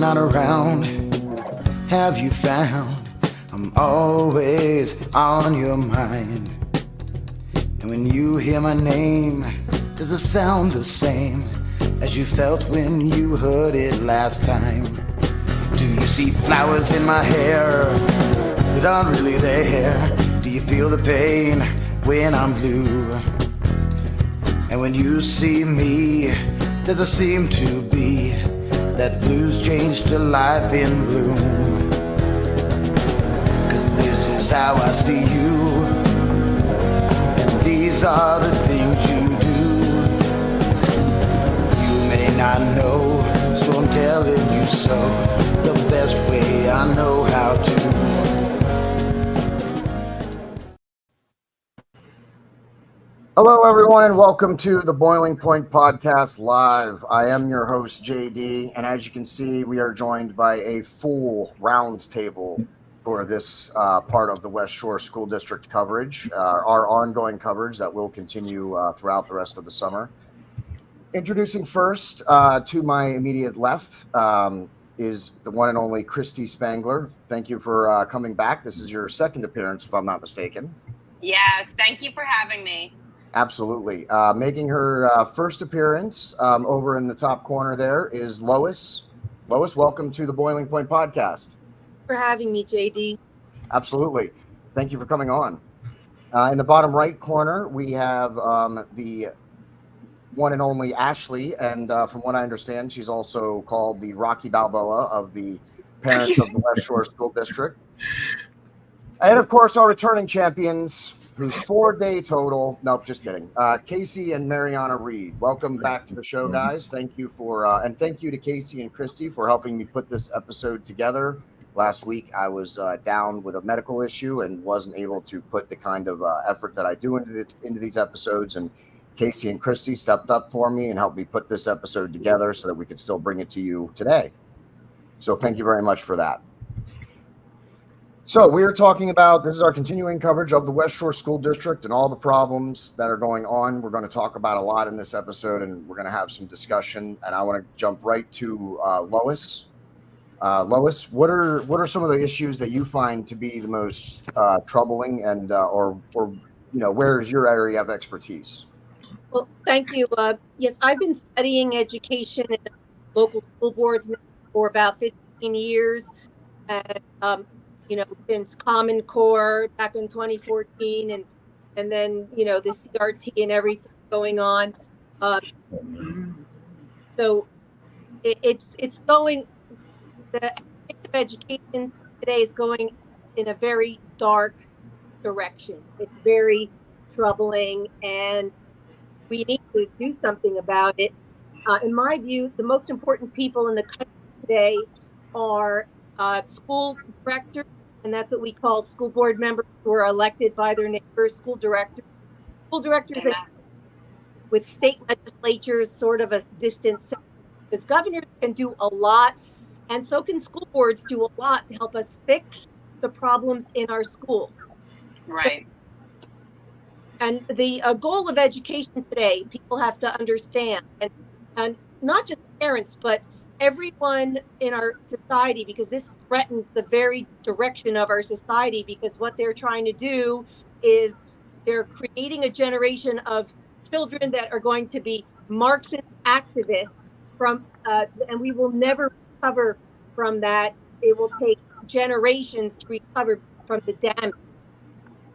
not around, have you found I'm always on your mind? And when you hear my name, does it sound the same as you felt when you heard it last time? Do you see flowers in my hair that aren't really there? Do you feel the pain when I'm blue? And when you see me, does it seem to be that blues change to life in bloom? 'Cause this is how I see you, and these are the things you do. You may not know, so I'm telling you so, the best way I know how to. Hello, everyone, and welcome to the Boiling Point Podcast Live. I am your host, JD, and as you can see, we are joined by a full round table for this part of the West Shore School District coverage, our ongoing coverage that will continue throughout the rest of the summer. Introducing first to my immediate left is the one and only Christy Spangler. Thank you for coming back. This is your second appearance, if I'm not mistaken. Yes, thank you for having me. Absolutely. Making her first appearance over in the top corner there is Lois. Lois, welcome to the Boiling Point Podcast. For having me, JD. Absolutely. Thank you for coming on. In the bottom right corner, we have the one and only Ashley, and from what I understand, she's also called the Rocky Balboa of the parents of the West Shore School District. And of course, our returning champions, who's 4-day total. Nope, just kidding. Casey and Mariana Reed. Welcome back to the show, guys. Thank you for, and thank you to Casey and Christy for helping me put this episode together. Last week, I was down with a medical issue and wasn't able to put the kind of effort that I do into these episodes. And Casey and Christy stepped up for me and helped me put this episode together so that we could still bring it to you today. So thank you very much for that. So we are talking about, this is our continuing coverage of the West Shore School District and all the problems that are going on. We're going to talk about a lot in this episode, and we're going to have some discussion. And I want to jump right to Lois. Lois, what are some of the issues that you find to be the most troubling, and or where is your area of expertise? Well, thank you. Yes, I've been studying education in local school boards for about 15 years. And since Common Core back in 2014, and then the CRT and everything going on. So it's going. The education today is going in a very dark direction. It's very troubling, and we need to do something about it. In my view, the most important people in the country today are school directors. And that's what we call school board members who are elected by their neighbors, school directors with state legislatures, sort of a distant sense. Because governors can do a lot, and so can school boards do a lot to help us fix the problems in our schools. Right. And the goal of education today, people have to understand, and not just parents, but everyone in our society, because this threatens the very direction of our society, because what they're trying to do is they're creating a generation of children that are going to be Marxist activists and we will never recover from that. It will take generations to recover from the damage.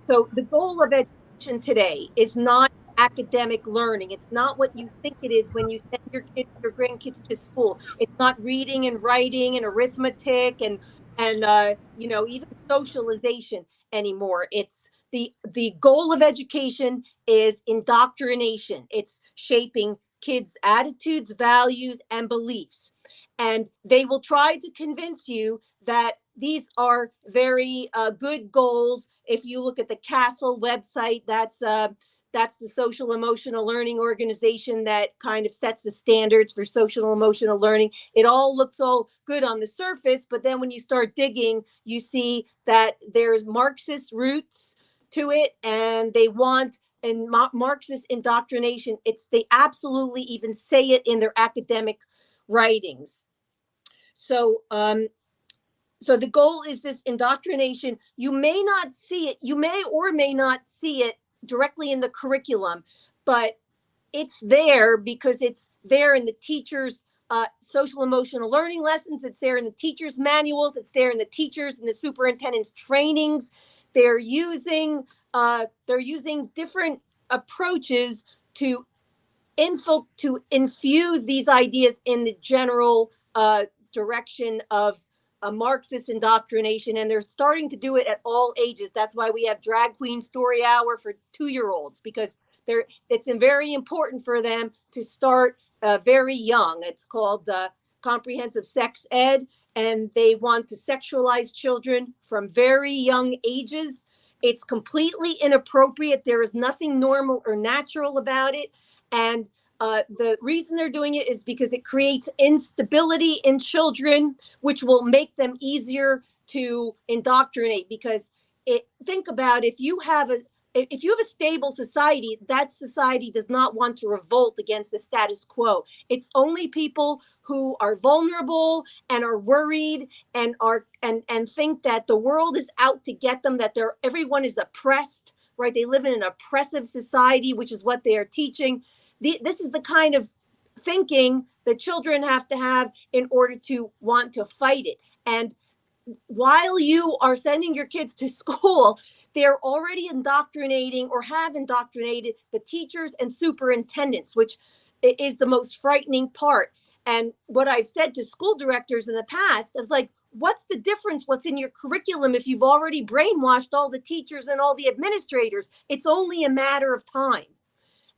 So the goal of education today is not academic learning. It's not what you think it is when you send your kids, your grandkids to school. It's not reading and writing and arithmetic and even socialization anymore. It's the goal of education is indoctrination. It's shaping kids' attitudes, values, and beliefs. And they will try to convince you that these are very good goals. If you look at the CASEL website, that's the social emotional learning organization that kind of sets the standards for social emotional learning. It all looks all good on the surface, but then when you start digging, you see that there's Marxist roots to it, and they want Marxist indoctrination. They absolutely even say it in their academic writings. So, so the goal is this indoctrination. You may not see it, you may or may not see it directly in the curriculum, but it's there because it's there in the teachers' social emotional learning lessons. It's there in the teachers' manuals. It's there in the teachers and the superintendent's trainings. They're using different approaches to infuse these ideas in the general direction of a Marxist indoctrination, and they're starting to do it at all ages. That's why we have drag queen story hour for 2-year-olds, because it's very important for them to start very young. It's called comprehensive sex ed, and they want to sexualize children from very young ages. It's completely inappropriate. There is nothing normal or natural about it. And the reason they're doing it is because it creates instability in children, which will make them easier to indoctrinate. Because think about, if you have a stable society, that society does not want to revolt against the status quo. It's only people who are vulnerable and are worried and think that the world is out to get them, that everyone is oppressed, right? They live in an oppressive society, which is what they are teaching. This is the kind of thinking that children have to have in order to want to fight it. And while you are sending your kids to school, they're already indoctrinating or have indoctrinated the teachers and superintendents, which is the most frightening part. And what I've said to school directors in the past, I was like, what's the difference? What's in your curriculum if you've already brainwashed all the teachers and all the administrators? It's only a matter of time.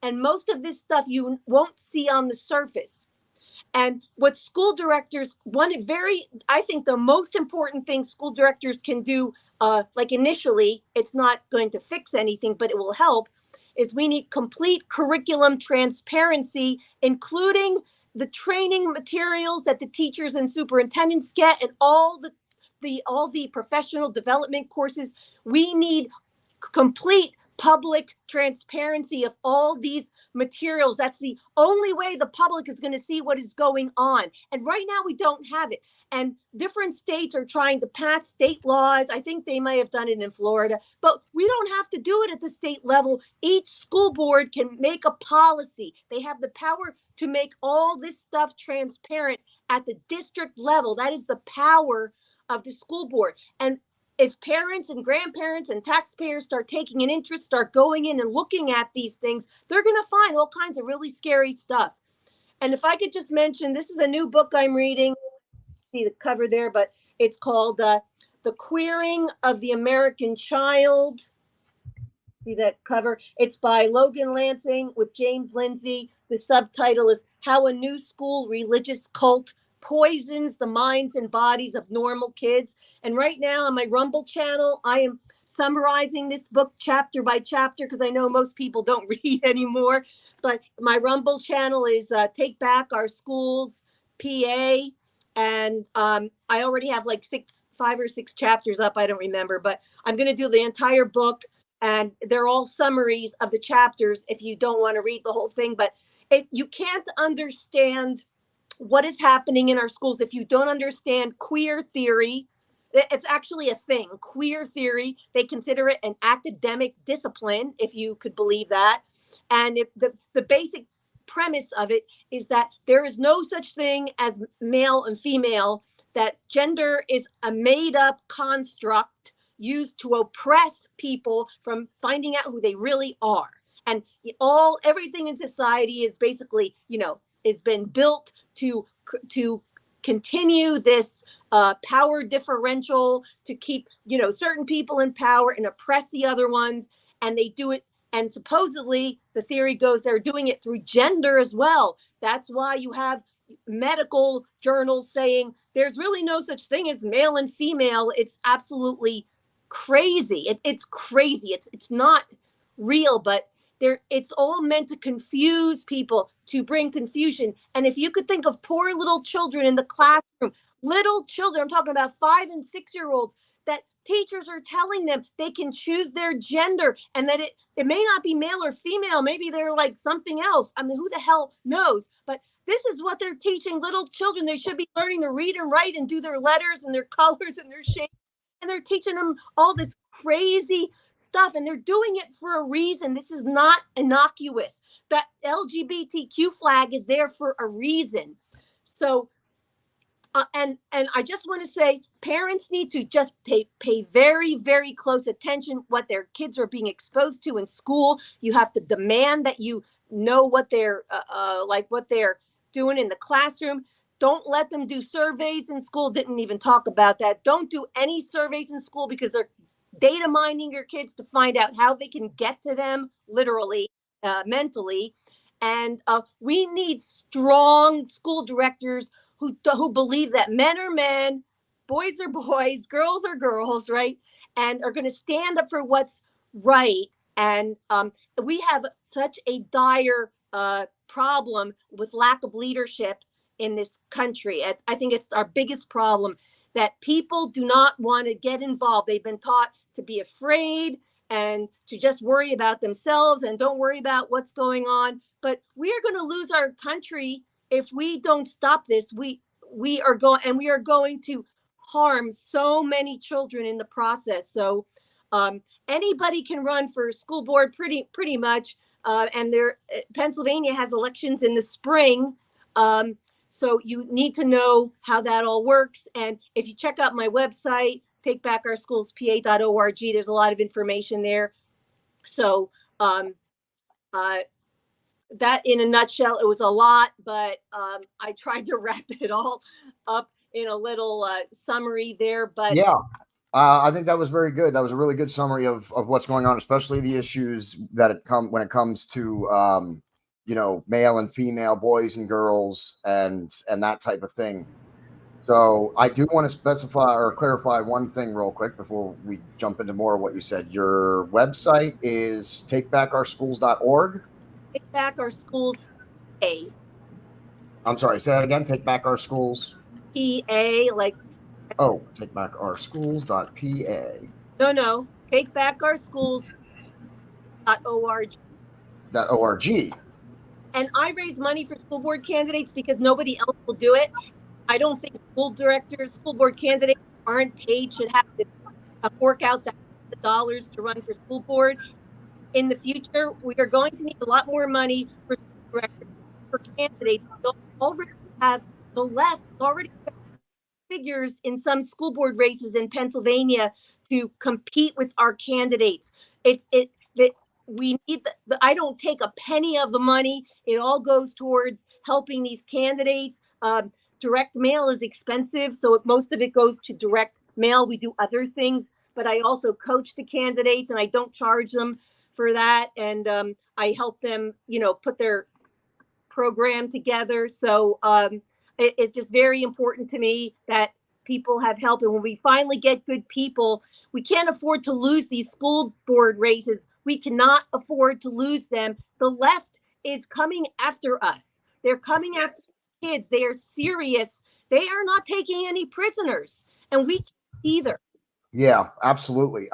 And most of this stuff you won't see on the surface. And what school directors, I think the most important thing school directors can do, like initially, it's not going to fix anything, but it will help, is we need complete curriculum transparency, including the training materials that the teachers and superintendents get, and all the professional development courses. We need complete public transparency of all these materials. That's the only way the public is going to see what is going on. And right now we don't have it. And different states are trying to pass state laws. I think they may have done it in Florida, but we don't have to do it at the state level. Each school board can make a policy. They have the power to make all this stuff transparent at the district level. That is the power of the school board. And if parents and grandparents and taxpayers start taking an interest, start going in and looking at these things, they're going to find all kinds of really scary stuff. And if I could just mention, this is a new book I'm reading. See the cover there, but it's called The Queering of the American Child. See that cover? It's by Logan Lansing with James Lindsay. The subtitle is How a New School Religious Cult Poisons the Minds and Bodies of Normal Kids. And right now on my Rumble channel, I am summarizing this book chapter by chapter, because I know most people don't read anymore. But my Rumble channel is Take Back Our Schools PA. And I already have like 5 or 6 chapters up. I don't remember, but I'm going to do the entire book. And they're all summaries of the chapters if you don't want to read the whole thing. But you can't understand what is happening in our schools if you don't understand queer theory. It's actually a thing. Queer theory, they consider it an academic discipline, if you could believe that. And if the basic premise of it is that there is no such thing as male and female, that gender is a made-up construct used to oppress people from finding out who they really are. And everything in society is basically, has been built to continue this power differential, to keep, certain people in power and oppress the other ones. And they do it. And supposedly the theory goes they're doing it through gender as well. That's why you have medical journals saying there's really no such thing as male and female. It's absolutely crazy. It's crazy. It's not real, but it's all meant to confuse people, to bring confusion. And if you could think of poor little children in the classroom, little children, I'm talking about 5 and 6 year olds, that teachers are telling them they can choose their gender and that it may not be male or female. Maybe they're like something else. I mean, who the hell knows? But this is what they're teaching little children. They should be learning to read and write and do their letters and their colors and their shapes. And they're teaching them all this crazy stuff. And they're doing it for a reason. This is not innocuous. That LGBTQ flag is there for a reason. So, and I just want to say, parents need to just pay very, very close attention what their kids are being exposed to in school. You have to demand that you know what they're what they're doing in the classroom. Don't let them do surveys in school. Didn't even talk about that. Don't do any surveys in school because they're data mining your kids to find out how they can get to them, literally, mentally. And we need strong school directors who believe that men are men, boys are boys, girls are girls, right? And are going to stand up for what's right. And we have such a dire problem with lack of leadership in this country. I think it's our biggest problem, that people do not want to get involved. They've been taught to be afraid and to just worry about themselves and don't worry about what's going on. But we are going to lose our country if we don't stop this. We are going to harm so many children in the process. So anybody can run for school board pretty much. And Pennsylvania has elections in the spring. So you need to know how that all works. And if you check out my website, takebackourschools.pa.org, there's a lot of information there. So that in a nutshell, it was a lot, but I tried to wrap it all up in a little summary there. But yeah, I think that was very good. That was a really good summary of what's going on, especially the issues that when it comes to male and female, boys and girls, and that type of thing. So I do want to specify or clarify one thing real quick before we jump into more of what you said. Your website is takebackourschools.org. Take Back Our Schools PA. I'm sorry, say that again. Take Back Our Schools. PA, like. Oh, takebackourschools.pa. No. Takebackourschools.org. .org. And I raise money for school board candidates because nobody else will do it. I don't think school board candidates aren't paid, should have to fork out the dollars to run for school board. In the future, we are going to need a lot more money for school directors, for candidates. We already have the left already figures in some school board races in Pennsylvania to compete with our candidates. We need I don't take a penny of the money. It all goes towards helping these candidates. Direct mail is expensive, so most of it goes to direct mail. We do other things, but I also coach the candidates and I don't charge them for that. And I help them, put their program together. So it's just very important to me that people have help. And when we finally get good people, we can't afford to lose these school board races. We cannot afford to lose them. The left is coming after us. They're coming after kids. They are serious. They are not taking any prisoners, and we can't either. Yeah, absolutely.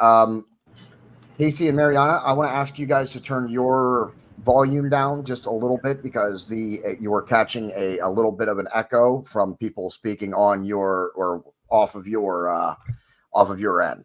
Casey and Mariana, I want to ask you guys to turn your volume down just a little bit because you were catching a little bit of an echo from people speaking on your or off of your end.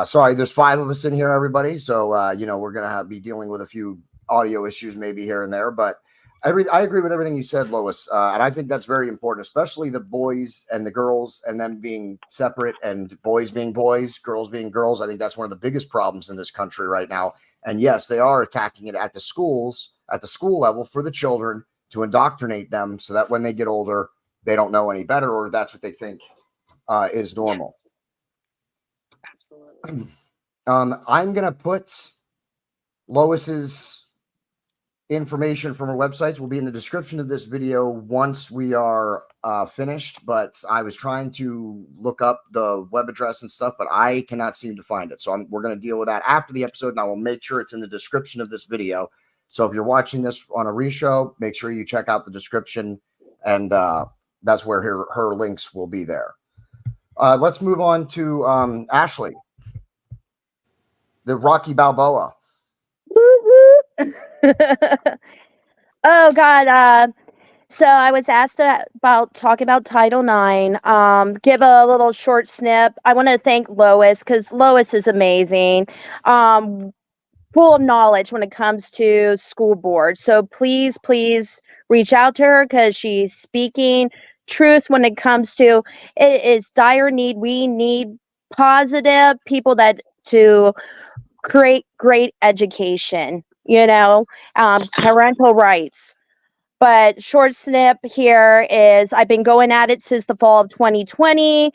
Sorry, there's 5 of us in here, everybody. So we're gonna be dealing with a few audio issues maybe here and there, but I agree with everything you said, Lois, and I think that's very important, especially the boys and the girls and them being separate and boys being boys, girls being girls. I think that's one of the biggest problems in this country right now. And yes, they are attacking it at the schools, at the school level for the children to indoctrinate them so that when they get older, they don't know any better or that's what they think is normal. Absolutely. I'm going to put Lois's information from our websites will be in the description of this video once we are finished, but I was trying to look up the web address and stuff, but I cannot seem to find it. So we're going to deal with that after the episode, and I will make sure it's in the description of this video. So if you're watching this on a reshow, make sure you check out the description, and that's where her links will be there. Let's move on to Ashley, the Rocky Balboa. Oh God. So I was asked about talking about Title IX. Give a little short snip. I want to thank Lois because Lois is amazing. Full of knowledge when it comes to school board. So please, please reach out to her because she's speaking truth when it comes to it is dire need. We need positive people that to create great education, parental rights. But short snip here is I've been going at it since the fall of 2020.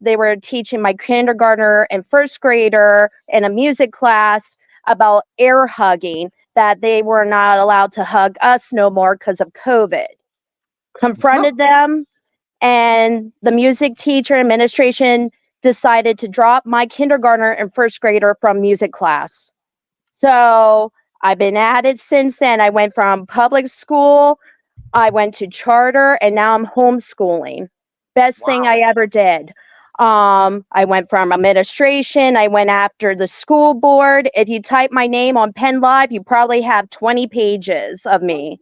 They were teaching my kindergartner and first grader in a music class about air hugging, that they were not allowed to hug us no more because of COVID. Confronted them, and the music teacher administration decided to drop my kindergartner and first grader from music class. So I've been at it since then. I went from public school, I went to charter, and now I'm homeschooling. Best thing I ever did. I went from administration, I went after the school board. If you type my name on Penn Live, you probably have 20 pages of me.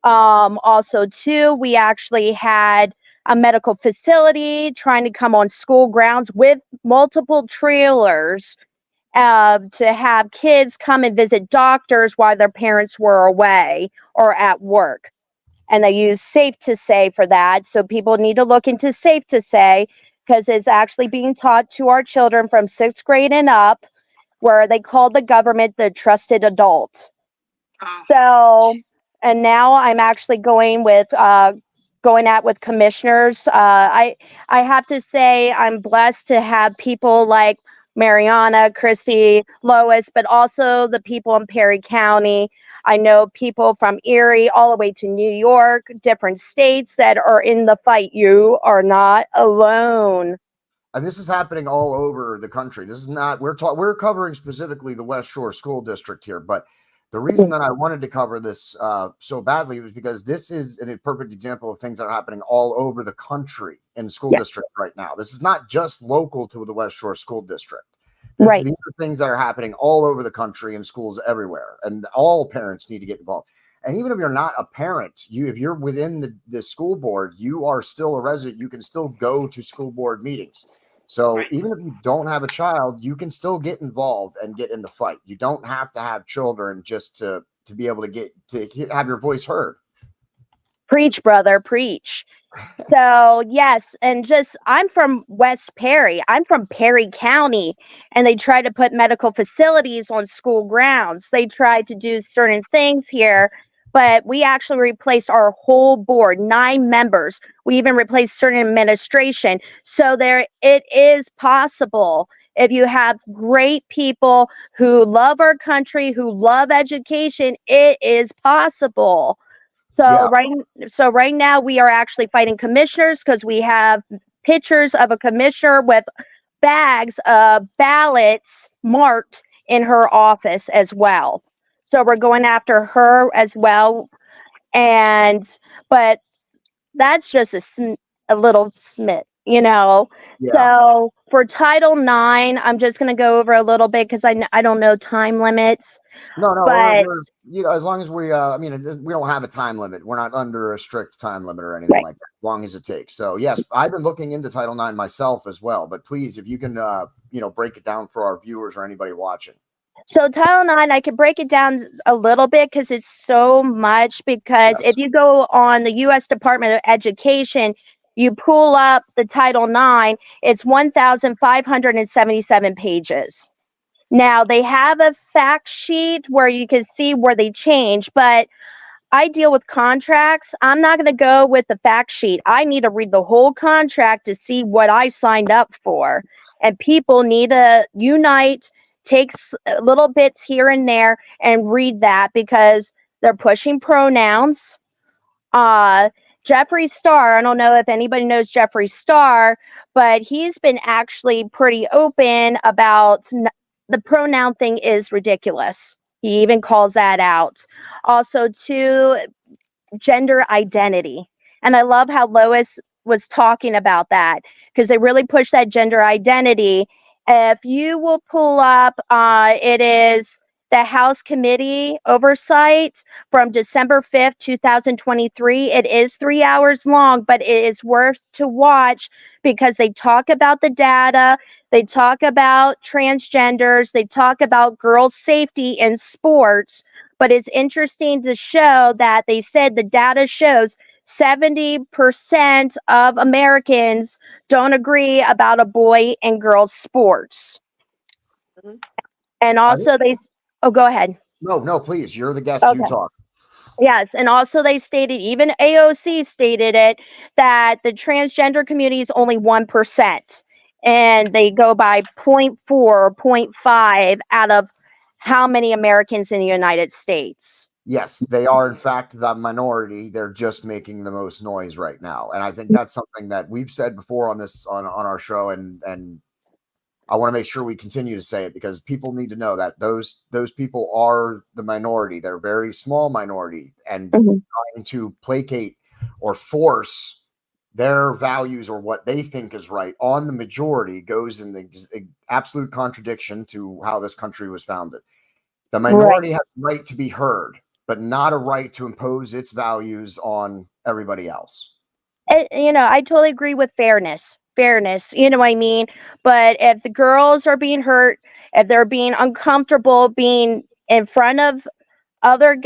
Also, too, we actually had a medical facility trying to come on school grounds with multiple trailers to have kids come and visit doctors while their parents were away or at work. And they use Safe to Say for that. So people need to look into Safe to Say because it's actually being taught to our children from 6th grade and up, where they call the government the trusted adult. So, and now I'm actually going with commissioners. I have to say I'm blessed to have people like Mariana, Chrissy, Lois, but also the people in Perry County. I know people from Erie all the way to New York, different states that are in the fight. You are not alone. And this is happening all over the country. This is not, we're covering specifically the West Shore School District here, but the reason that I wanted to cover this so badly was because this is a perfect example of things that are happening all over the country in the school district right now. This is not just local to the West Shore School District. These are things that are happening all over the country in schools everywhere, and all parents need to get involved. And even if you're not a parent, if you're within the school board, you are still a resident. You can still go to school board meetings. So even if you don't have a child, you can still get involved and get in the fight. You don't have to have children just to be able to have your voice heard. Preach, brother, preach. So yes, and I'm from West Perry. I'm from Perry County, and they try to put medical facilities on school grounds. They try to do certain things here, but we actually replaced our whole board, 9 members. We even replaced certain administration. So it is possible if you have great people who love our country, who love education, it is possible. So right now we are actually fighting commissioners because we have pictures of a commissioner with bags of ballots marked in her office as well. So we're going after her as well. But that's just a little smit, So for Title IX, I'm just going to go over a little bit because I don't know time limits. No, but as long as we don't have a time limit. We're not under a strict time limit or anything like that, as long as it takes. So yes, I've been looking into Title IX myself as well, but please, if you can, break it down for our viewers or anybody watching. So Title IX, I could break it down a little bit because it's so much. Because if you go on the U.S. Department of Education, you pull up the Title IX, it's 1,577 pages. Now, they have a fact sheet where you can see where they change, but I deal with contracts. I'm not going to go with the fact sheet. I need to read the whole contract to see what I signed up for. And people need to unite, take little bits here and there and read that because they're pushing pronouns. Jeffree Star, I don't know if anybody knows Jeffree Star, but he's been actually pretty open about the pronoun thing is ridiculous. He even calls that out. Also, too, gender identity. And I love how Lois was talking about that because they really push that gender identity. If you will pull up, it is the House Committee Oversight from December 5th, 2023. It is 3 hours long, but it is worth to watch because they talk about the data, they talk about transgenders, they talk about girls' safety in sports. But it's interesting to show that they said the data shows 70% of Americans don't agree about a boy and girls sports. Mhm. And also oh, go ahead. No, please. You're the guest. You Okay. talk. Yes, and also they stated, even AOC stated it, that the transgender community is only 1%, and they go by 0.4 or 0.5 out of how many Americans in the United States. Yes, they are in fact the minority. They're just making the most noise right now, and I think that's something that we've said before on this on our show, and I want to make sure we continue to say it because people need to know that those people are the minority. They're a very small minority, and trying to placate or force their values or what they think is right on the majority goes in the absolute contradiction to how this country was founded. The minority has a right to be heard, but not a right to impose its values on everybody else. You know, I totally agree with fairness. You know what I mean? But if the girls are being hurt, if they're being uncomfortable being in front of other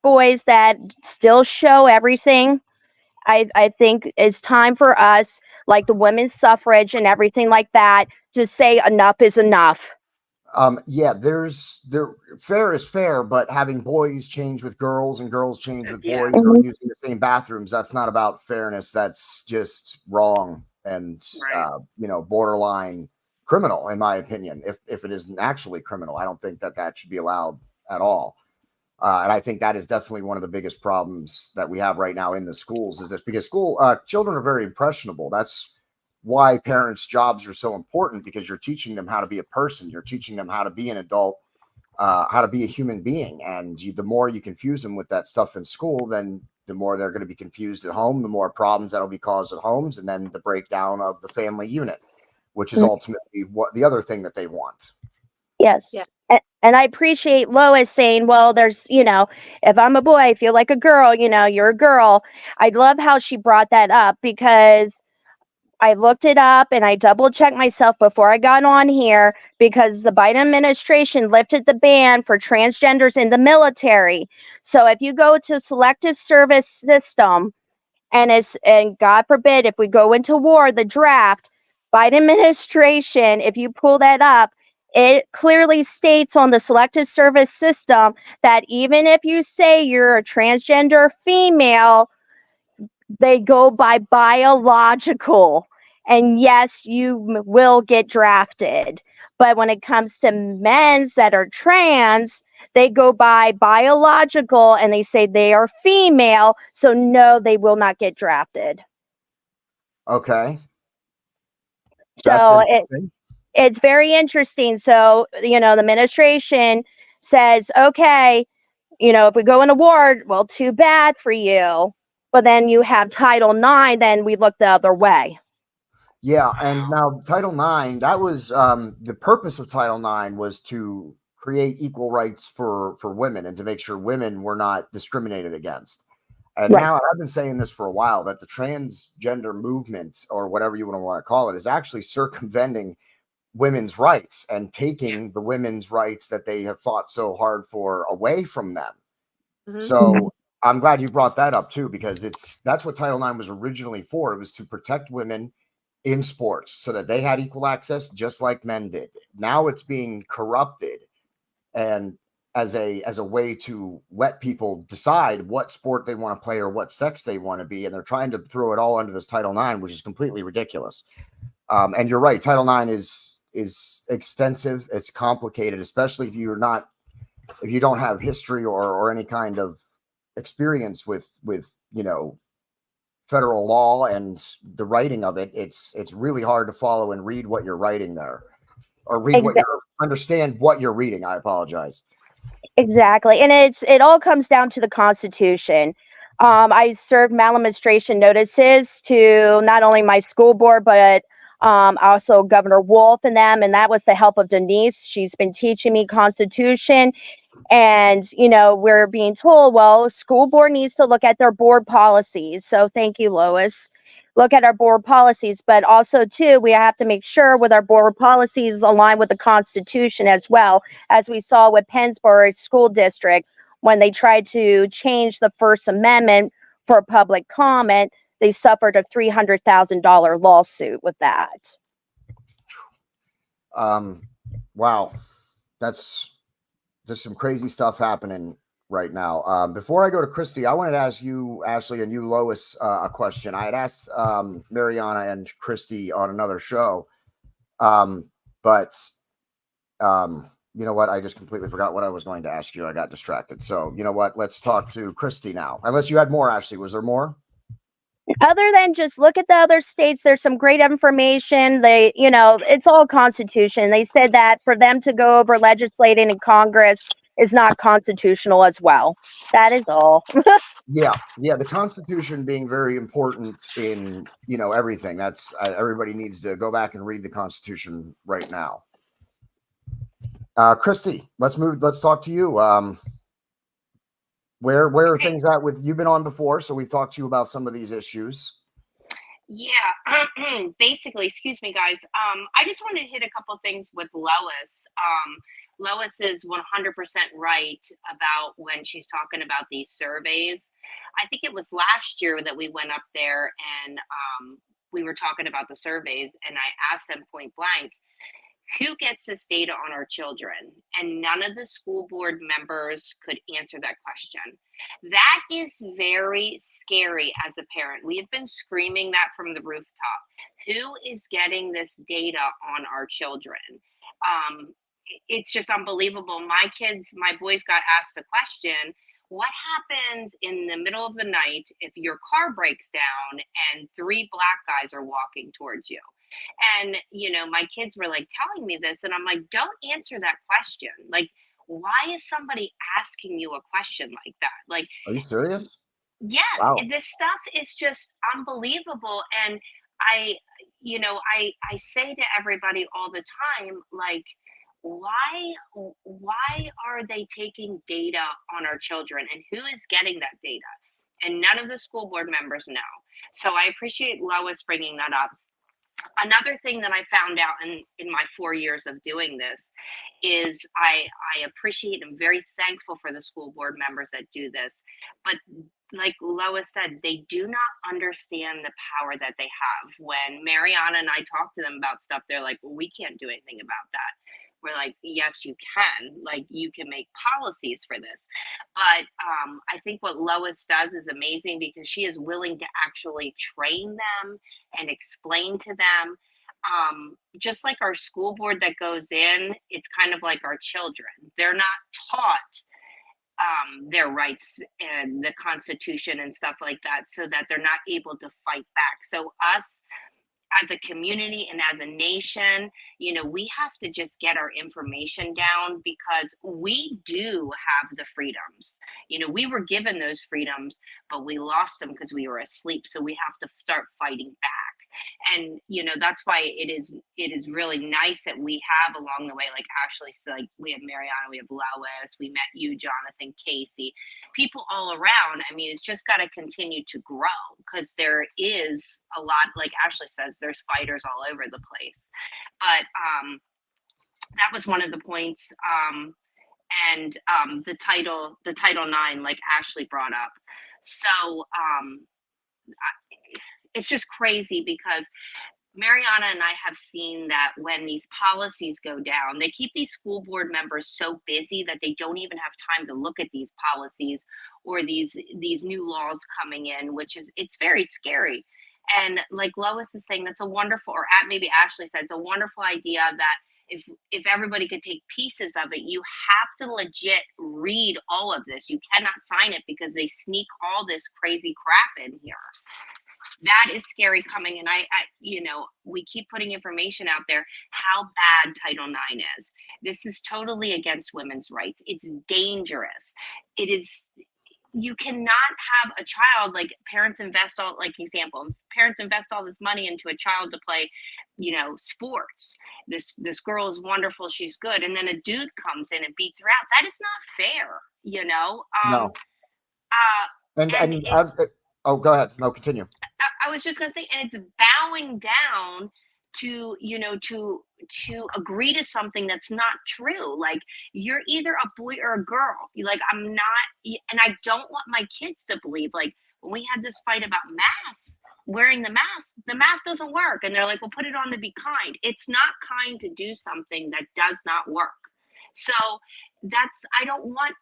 boys that still show everything, I think it's time for us, like the women's suffrage and everything like that, to say enough is enough. Yeah, fair is fair, but having boys change with girls and girls change with boys or using the same bathrooms, that's not about fairness. That's just wrong and borderline criminal, in my opinion. If it isn't actually criminal, I don't think that should be allowed at all. And I think that is definitely one of the biggest problems that we have right now in the schools is this because children are very impressionable. That's why parents' jobs are so important because you're teaching them how to be a person. You're teaching them how to be an adult, how to be a human being. And the more you confuse them with that stuff in school, then the more they're going to be confused at home, the more problems that'll be caused at homes, and then the breakdown of the family unit, which is ultimately what the other thing that they want. Yes. Yeah. And I appreciate Lois saying, well, there's, if I'm a boy, I feel like a girl, you're a girl. I love how she brought that up because I looked it up and I double checked myself before I got on here because the Biden administration lifted the ban for transgenders in the military. So if you go to selective service system and God forbid, if we go into war, the draft, Biden administration, if you pull that up, it clearly states on the selective service system that even if you say you're a transgender female, they go by biological. And yes, you will get drafted. But when it comes to men's that are trans, they go by biological and they say they are female. So no, they will not get drafted. Okay. So it's very interesting. So, the administration says, okay, if we go into war, well, too bad for you. But then you have Title IX, then we look the other way. Yeah, and now Title IX, that was the purpose of Title IX was to create equal rights for women and to make sure women were not discriminated against. And now I've been saying this for a while that the transgender movement, or whatever you want to call it, is actually circumventing women's rights and taking the women's rights that they have fought so hard for away from them. So I'm glad you brought that up too, because that's what Title IX was originally for. It was to protect women in sports so that they had equal access just like men did. Now it's being corrupted and as a way to let people decide what sport they want to play or what sex they want to be, and they're trying to throw it all under this Title IX, which is completely ridiculous. And you're right, Title IX is extensive, it's complicated, especially if you don't have history or any kind of experience with federal law and the writing of it. It's really hard to follow and read what you're writing there, or read understand what you're reading. I apologize. Exactly. And it all comes down to the Constitution. I served maladministration notices to not only my school board, but also Governor Wolf and them. And that was the help of Denise. She's been teaching me Constitution. And, we're being told, well, school board needs to look at their board policies. So thank you, Lois. Look at our board policies, but also too, we have to make sure with our board policies align with the Constitution as well, as we saw with Pennsboro School District when they tried to change the First Amendment for public comment. They suffered a $300,000 lawsuit with that. Wow, that's just some crazy stuff happening right now. Before I go to Christy, I wanted to ask you, Ashley, and you, Lois, a question. I had asked Mariana and Christy on another show, but you know what? I just completely forgot what I was going to ask you. I got distracted. So you know what? Let's talk to Christy now. Unless you had more, Ashley. Was there more? Other than just look at the other states, there's some great information. They, it's all Constitution. They said that for them to go over legislating in Congress is not constitutional as well. That is all. Yeah. The Constitution being very important in, everything. That's everybody needs to go back and read the Constitution right now. Christy, let's talk to you. Where are things at with, you've been on before, so we've talked to you about some of these issues. Yeah, basically, excuse me, guys. I just wanted to hit a couple things with Lois. Lois is 100% right about when she's talking about these surveys. I think it was last year that we went up there and we were talking about the surveys, and I asked them point blank, who gets this data on our children? And none of the school board members could answer that question. That is very scary as a parent. We have been screaming that from the rooftop. Who is getting this data on our children? It's just unbelievable. My boys got asked a question. What happens in the middle of the night if your car breaks down and 3 black guys are walking towards you? And, my kids were like telling me this, and I'm like, don't answer that question. Like, why is somebody asking you a question like that? Like, are you serious? Yes, Wow. this stuff is just unbelievable. And I say to everybody all the time, like, why are they taking data on our children, and who is getting that data? And none of the school board members know. So I appreciate Lois bringing that up. Another thing that I found out in my 4 years of doing this is I appreciate and very thankful for the school board members that do this. But like Lois said, they do not understand the power that they have. When Mariana and I talk to them about stuff, they're like, well, we can't do anything about that. We're like, yes, you can. Like, you can make policies for this. But I think what Lois does is amazing because she is willing to actually train them and explain to them. Just like our school board that goes in, it's kind of like our children. They're not taught their rights and the Constitution and stuff like that, so that they're not able to fight back. So us as a community and as a nation, we have to just get our information down because we do have the freedoms. We were given those freedoms, but we lost them because we were asleep. So we have to start fighting back. And that's why it is really nice that we have along the way, like Ashley said, like we have Mariana, we have Lois, we met you, Jonathan, Casey, people all around. I mean, it's just got to continue to grow because there is a lot, like Ashley says, there's fighters all over the place. But that was one of the points. And the Title IX, like Ashley brought up. So it's just crazy because Mariana and I have seen that when these policies go down, they keep these school board members so busy that they don't even have time to look at these policies or these new laws coming in, it's very scary. And like Lois is saying, that's a wonderful, or maybe Ashley said, it's a wonderful idea that if everybody could take pieces of it, you have to legit read all of this. You cannot sign it because they sneak all this crazy crap in here. That is scary coming. And I we keep putting information out there how bad Title IX is. This is totally against women's rights. It's dangerous. It is you cannot have a child, like parents invest all, like example, parents invest all this money into a child to play, sports. This girl is wonderful, she's good, and then a dude comes in and beats her out. That is not fair, No. and And it's oh, go ahead. No, continue. I was just gonna say, and it's bowing down to to agree to something that's not true. Like, you're either a boy or a girl. You like, I'm not, and I don't want my kids to believe, like, when we had this fight about masks, wearing the mask doesn't work, and they're like, well, put it on to be kind. It's not kind to do something that does not work. So I don't want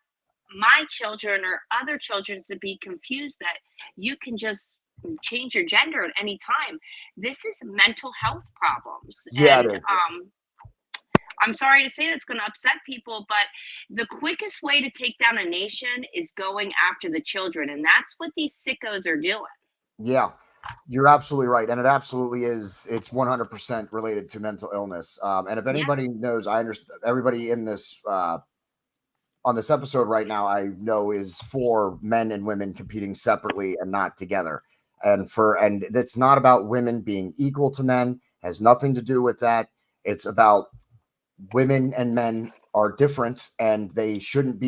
my children or other children to be confused that you can just change your gender at any time. This is mental health problems. Yeah, And it is. I'm sorry to say that's going to upset people, but the quickest way to take down a nation is going after the children. And that's what these sickos are doing. Yeah, you're absolutely right. And it absolutely is. It's 100% related to mental illness. And if Yeah. anybody knows, I understand everybody in this, on this episode right now, I know is for men and women competing separately and not together. And it's not about women being equal to men, has nothing to do with that. It's about women and men are different, and women shouldn't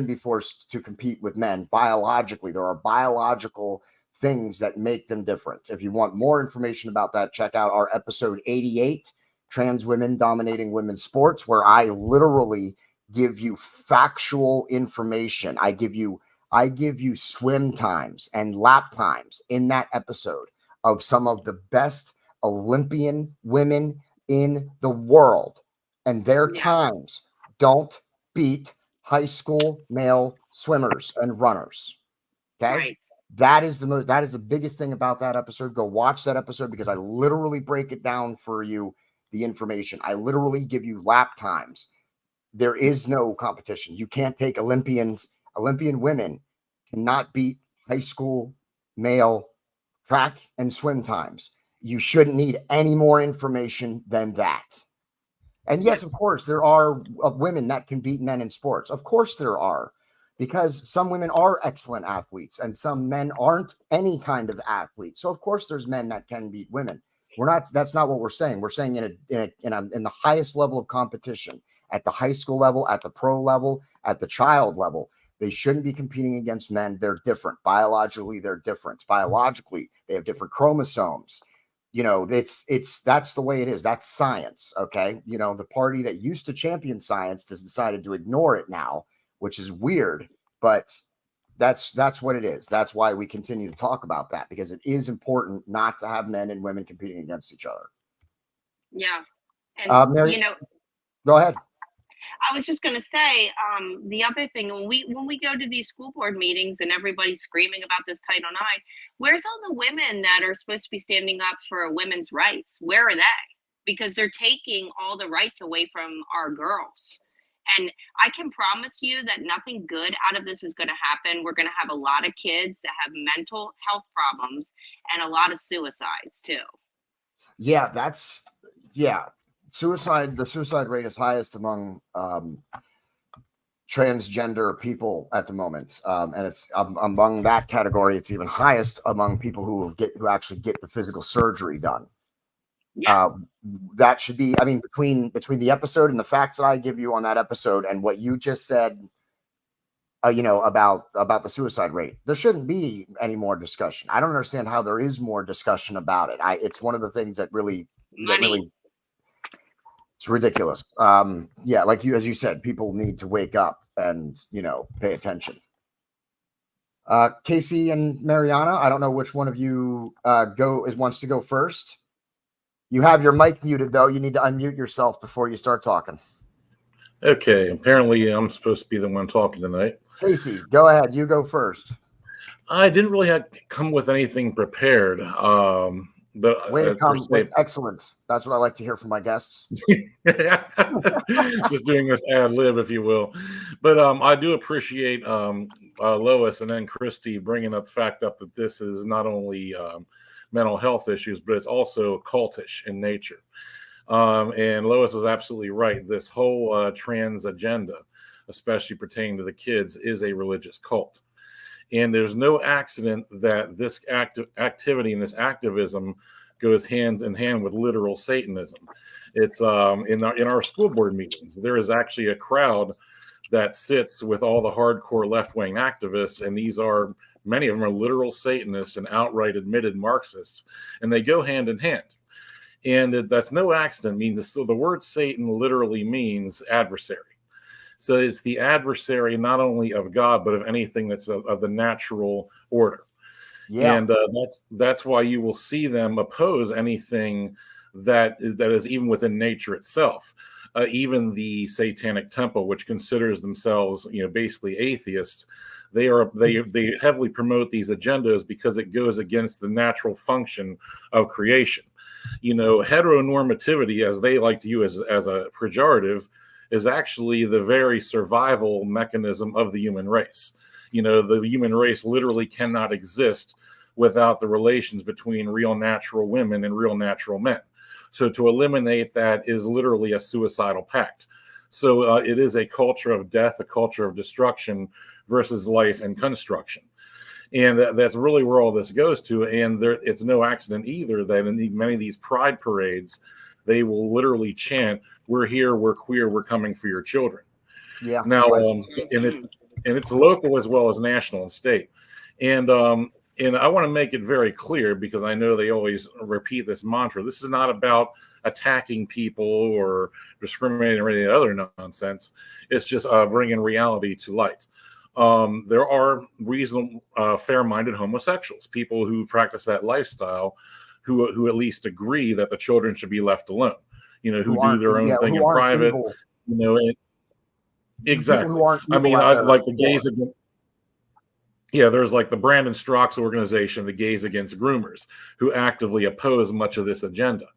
be forced to compete with men biologically. There are biological things that make them different. If you want more information about that, check out our episode 88, Trans Women Dominating Women's Sports, where I literally give you factual information. I give you swim times and lap times in that episode of some of the best Olympian women in the world, and their Yeah. times don't beat high school male swimmers and runners. Okay. Right. That is the biggest thing about that episode. Go watch that episode, because I literally break it down for you, the information. I literally give you lap times. There is no competition. You can't take Olympian women cannot beat high school male track and swim times. You shouldn't need any more information than that. And yes, of course, there are women that can beat men in sports. Of course there are, because some women are excellent athletes and some men aren't any kind of athlete. So of course there's men that can beat women. That's not what we're saying. We're saying in the highest level of competition, at the high school level, at the pro level, at the child level, they shouldn't be competing against men. They're different. Biologically, they're different. Biologically, they have different chromosomes. That's the way it is. That's science. Okay. The party that used to champion science has decided to ignore it now, which is weird, but that's what it is. That's why we continue to talk about that, because it is important not to have men and women competing against each other. Yeah. And, Mary, go ahead. I was just going to say, the other thing, when we go to these school board meetings and everybody's screaming about this Title IX, where's all the women that are supposed to be standing up for women's rights? Where are they? Because they're taking all the rights away from our girls. And I can promise you that nothing good out of this is going to happen. We're going to have a lot of kids that have mental health problems and a lot of suicides too. Yeah, the suicide rate is highest among transgender people at the moment, and it's among that category. It's even highest among people who actually get the physical surgery done. Yeah. That should be. I mean, between the episode and the facts that I give you on that episode and what you just said, about the suicide rate, there shouldn't be any more discussion. I don't understand how there is more discussion about it. It's one of the things that really. It's ridiculous. Yeah, as you said, people need to wake up and, pay attention. Casey and Mariana, I don't know which one of you wants to go first. You have your mic muted, though. You need to unmute yourself before you start talking. Okay, apparently I'm supposed to be the one talking tonight. Casey, go ahead. You go first. I didn't really come with anything prepared. But way to come with excellence. That's what I like to hear from my guests. Just doing this ad lib, if you will. But I do appreciate Lois and then Christy bringing up the fact up that this is not only mental health issues, but it's also cultish in nature. And Lois is absolutely right. This whole trans agenda especially pertaining to the kids, is a religious cult. And there's no accident that this activity and this activism goes hand in hand with literal Satanism. It's in our school board meetings, there is actually a crowd that sits with all the hardcore left-wing activists, and many of them are literal Satanists and outright admitted Marxists, and they go hand in hand. And that's no accident. So the word Satan literally means adversary. So it's the adversary not only of God, but of anything that's of the natural order. Yeah. And that's why you will see them oppose anything that is even within nature itself. Even the Satanic Temple, which considers themselves, basically atheists, they heavily promote these agendas because it goes against the natural function of creation. Heteronormativity, as they like to use as a pejorative, is actually the very survival mechanism of the human race. The human race literally cannot exist without the relations between real natural women and real natural men. So to eliminate that is literally a suicidal pact. So it is a culture of death, a culture of destruction versus life and construction. And that's really where all this goes to. And it's no accident either that in many of these pride parades, they will literally chant, "We're here, we're queer, we're coming for your children." Yeah. Now, and it's local as well as national and state. And I want to make it very clear, because I know they always repeat this mantra. This is not about attacking people or discriminating or any other nonsense. It's just bringing reality to light. There are reasonable, fair-minded homosexuals, people who practice that lifestyle, who at least agree that the children should be left alone. Who do their own thing in private. Exactly. I mean, like the gays against. Yeah, there's like the Brandon Strauch's organization, the Gays Against Groomers, who actively oppose much of this agenda,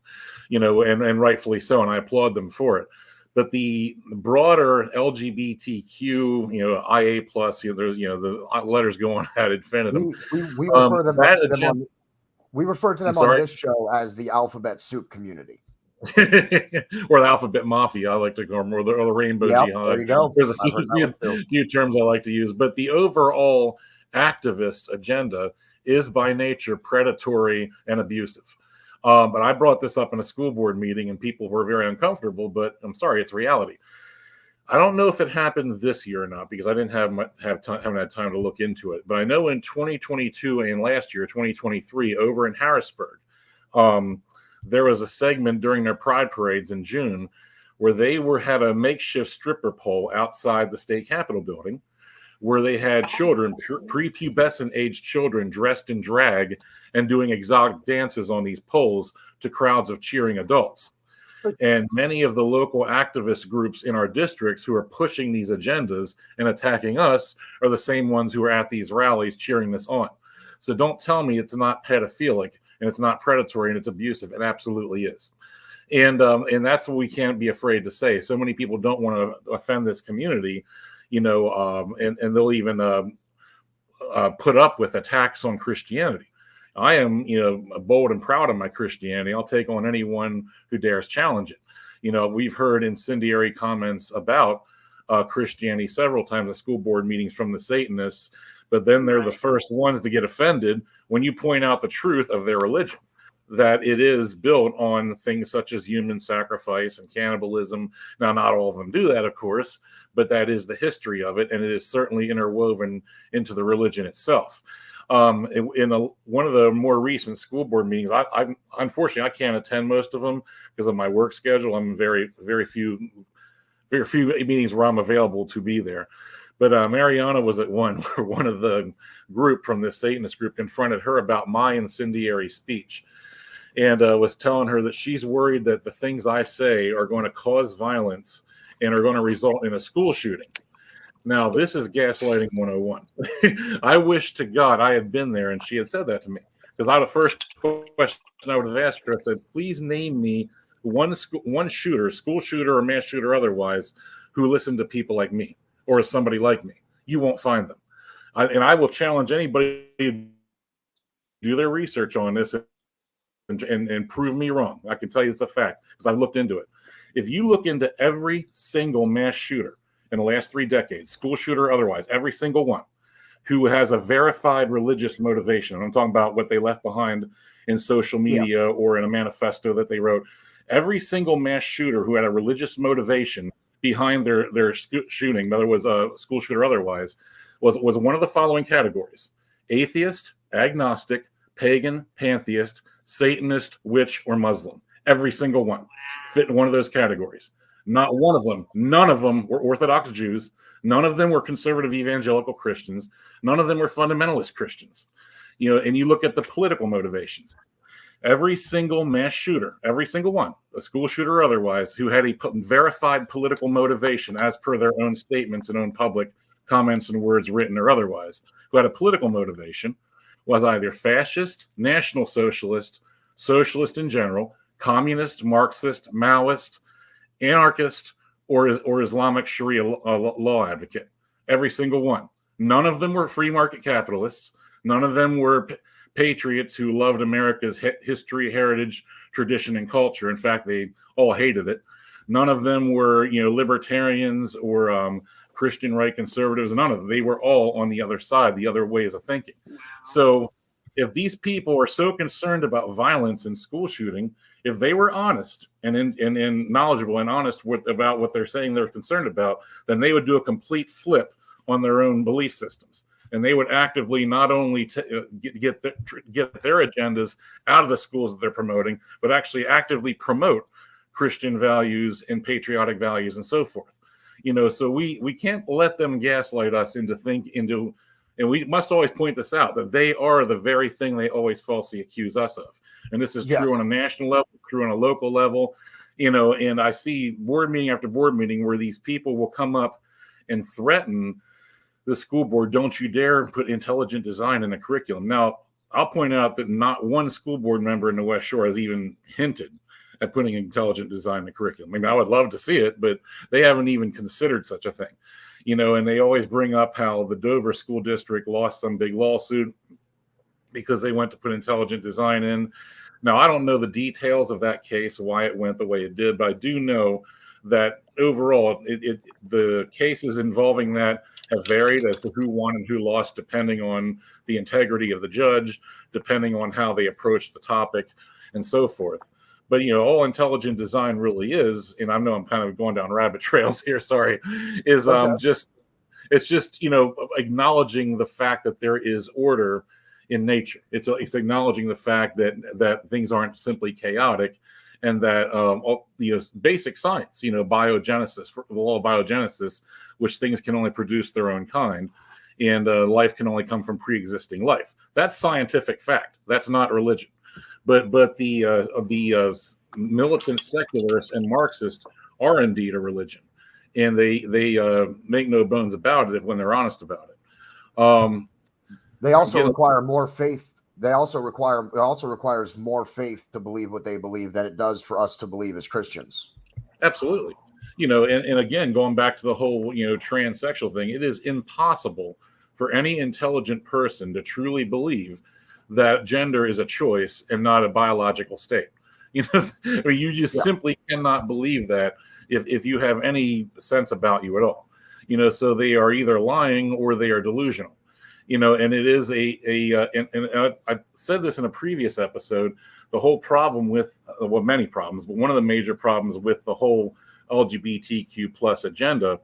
and rightfully so, and I applaud them for it. But the broader LGBTQ, IA plus, there's, the letters go on ad infinitum. We refer we refer to them on this show as the alphabet soup community. Or the alphabet mafia, I like to call them, or the rainbow jihad. There you go. There's a few terms I like to use, but the overall activist agenda is by nature predatory and abusive. But I brought this up in a school board meeting, and people were very uncomfortable. But I'm sorry, it's reality. I don't know if it happened this year or not, because I didn't haven't had time to look into it. But I know in 2022 and last year, 2023, over in Harrisburg, there was a segment during their Pride parades in June where they had a makeshift stripper pole outside the state capitol building, where they had children, prepubescent age children, dressed in drag and doing exotic dances on these poles to crowds of cheering adults. And many of the local activist groups in our districts who are pushing these agendas and attacking us are the same ones who are at these rallies cheering this on. So don't tell me it's not pedophilic and it's not predatory and it's abusive. It absolutely is. And that's what we can't be afraid to say. So many people don't want to offend this community, and they'll even put up with attacks on Christianity. I am, bold and proud of my Christianity. I'll take on anyone who dares challenge it. We've heard incendiary comments about Christianity several times at school board meetings from the Satanists, but then they're the first ones to get offended when you point out the truth of their religion, that it is built on things such as human sacrifice and cannibalism. Now, not all of them do that, of course, but that is the history of it, and it is certainly interwoven into the religion itself. In one of the more recent school board meetings, I unfortunately I can't attend most of them because of my work schedule. I'm very few meetings where I'm available to be there. But Mariana was at one where one of the group from this Satanist group confronted her about my incendiary speech, and was telling her that she's worried that the things I say are going to cause violence and are going to result in a school shooting. Now, this is gaslighting 101. I wish to God I had been there and she had said that to me, because the first question I would have asked her, I said, please name me one shooter, school shooter or mass shooter otherwise, who listened to people like me or somebody like me. You won't find them. I will challenge anybody to do their research on this and prove me wrong. I can tell you it's a fact because I've looked into it. If you look into every single mass shooter in the last 3 decades, school shooter or otherwise, every single one who has a verified religious motivation. And I'm talking about what they left behind in social media or in a manifesto that they wrote. Every single mass shooter who had a religious motivation behind their shooting, whether it was a school shooter or otherwise, was one of the following categories: atheist, agnostic, pagan, pantheist, Satanist, witch, or Muslim. Every single one fit in one of those categories. Not one of them, none of them were Orthodox Jews. None of them were conservative evangelical Christians. None of them were fundamentalist Christians. You know, and you look at the political motivations. Every single mass shooter, every single one, a school shooter or otherwise, who had a verified political motivation as per their own statements and own public comments and words, written or otherwise, who had a political motivation, was either fascist, national socialist, socialist in general, communist, Marxist, Maoist, anarchist, or Islamic Sharia law advocate. Every single one. None of them were free market capitalists. None of them were patriots who loved America's history, heritage, tradition, and culture. In fact, they all hated it. None of them were, you know, libertarians or Christian right conservatives. None of them. They were all on the other side, the other ways of thinking. So if these people are so concerned about violence and school shooting, if they were honest and knowledgeable and honest about what they're saying they're concerned about, then they would do a complete flip on their own belief systems. And they would actively not only get their agendas out of the schools that they're promoting, but actually actively promote Christian values and patriotic values and so forth. You know, so we can't let them gaslight us and we must always point this out, that they are the very thing they always falsely accuse us of. And this is true on a national level, true on a local level, you know, and I see board meeting after board meeting where these people will come up and threaten the school board, don't you dare put intelligent design in the curriculum. Now, I'll point out that not one school board member in the West Shore has even hinted at putting intelligent design in the curriculum. I mean, I would love to see it, but they haven't even considered such a thing. You know, and they always bring up how the Dover School District lost some big lawsuit because they went to put intelligent design in. Now, I don't know the details of that case, why it went the way it did, but I do know that overall, the cases involving that have varied as to who won and who lost, depending on the integrity of the judge, depending on how they approach the topic, and so forth. But, you know, all intelligent design really is, and I know I'm kind of going down rabbit trails here, sorry, is just, you know, acknowledging the fact that there is order in nature. It's acknowledging the fact that things aren't simply chaotic, and that you know, basic science, you know, biogenesis, the law of biogenesis, which things can only produce their own kind, and life can only come from pre-existing life. That's scientific fact. That's not religion. But the militant secularists and Marxists are indeed a religion, and they make no bones about it when they're honest about it. They also require more faith. It also requires more faith to believe what they believe than it does for us to believe as Christians. Absolutely. You know, and again, going back to the whole, you know, transsexual thing, it is impossible for any intelligent person to truly believe that gender is a choice and not a biological state. You know, you just simply cannot believe that if you have any sense about you at all. You know, so they are either lying or they are delusional. You know, and it is and I said this in a previous episode, the whole problem with, well, many problems, but one of the major problems with the whole LGBTQ plus agenda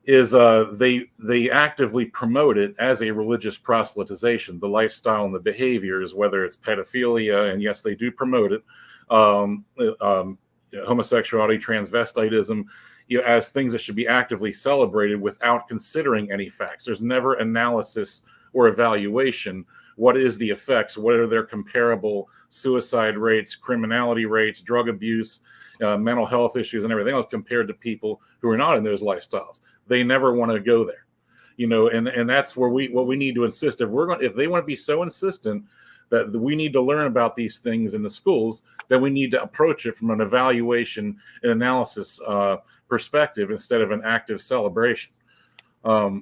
is they actively promote it as a religious proselytization, the lifestyle and the behaviors, whether it's pedophilia, and yes, they do promote it, homosexuality, transvestitism, you know, as things that should be actively celebrated without considering any facts. There's never analysis or evaluation. What is the effects? What are their comparable suicide rates, criminality rates, drug abuse, mental health issues, and everything else compared to people who are not in those lifestyles? They never want to go there, you know, and that's where what we need to insist. If they want to be so insistent that we need to learn about these things in the schools, then we need to approach it from an evaluation and analysis perspective instead of an active celebration. I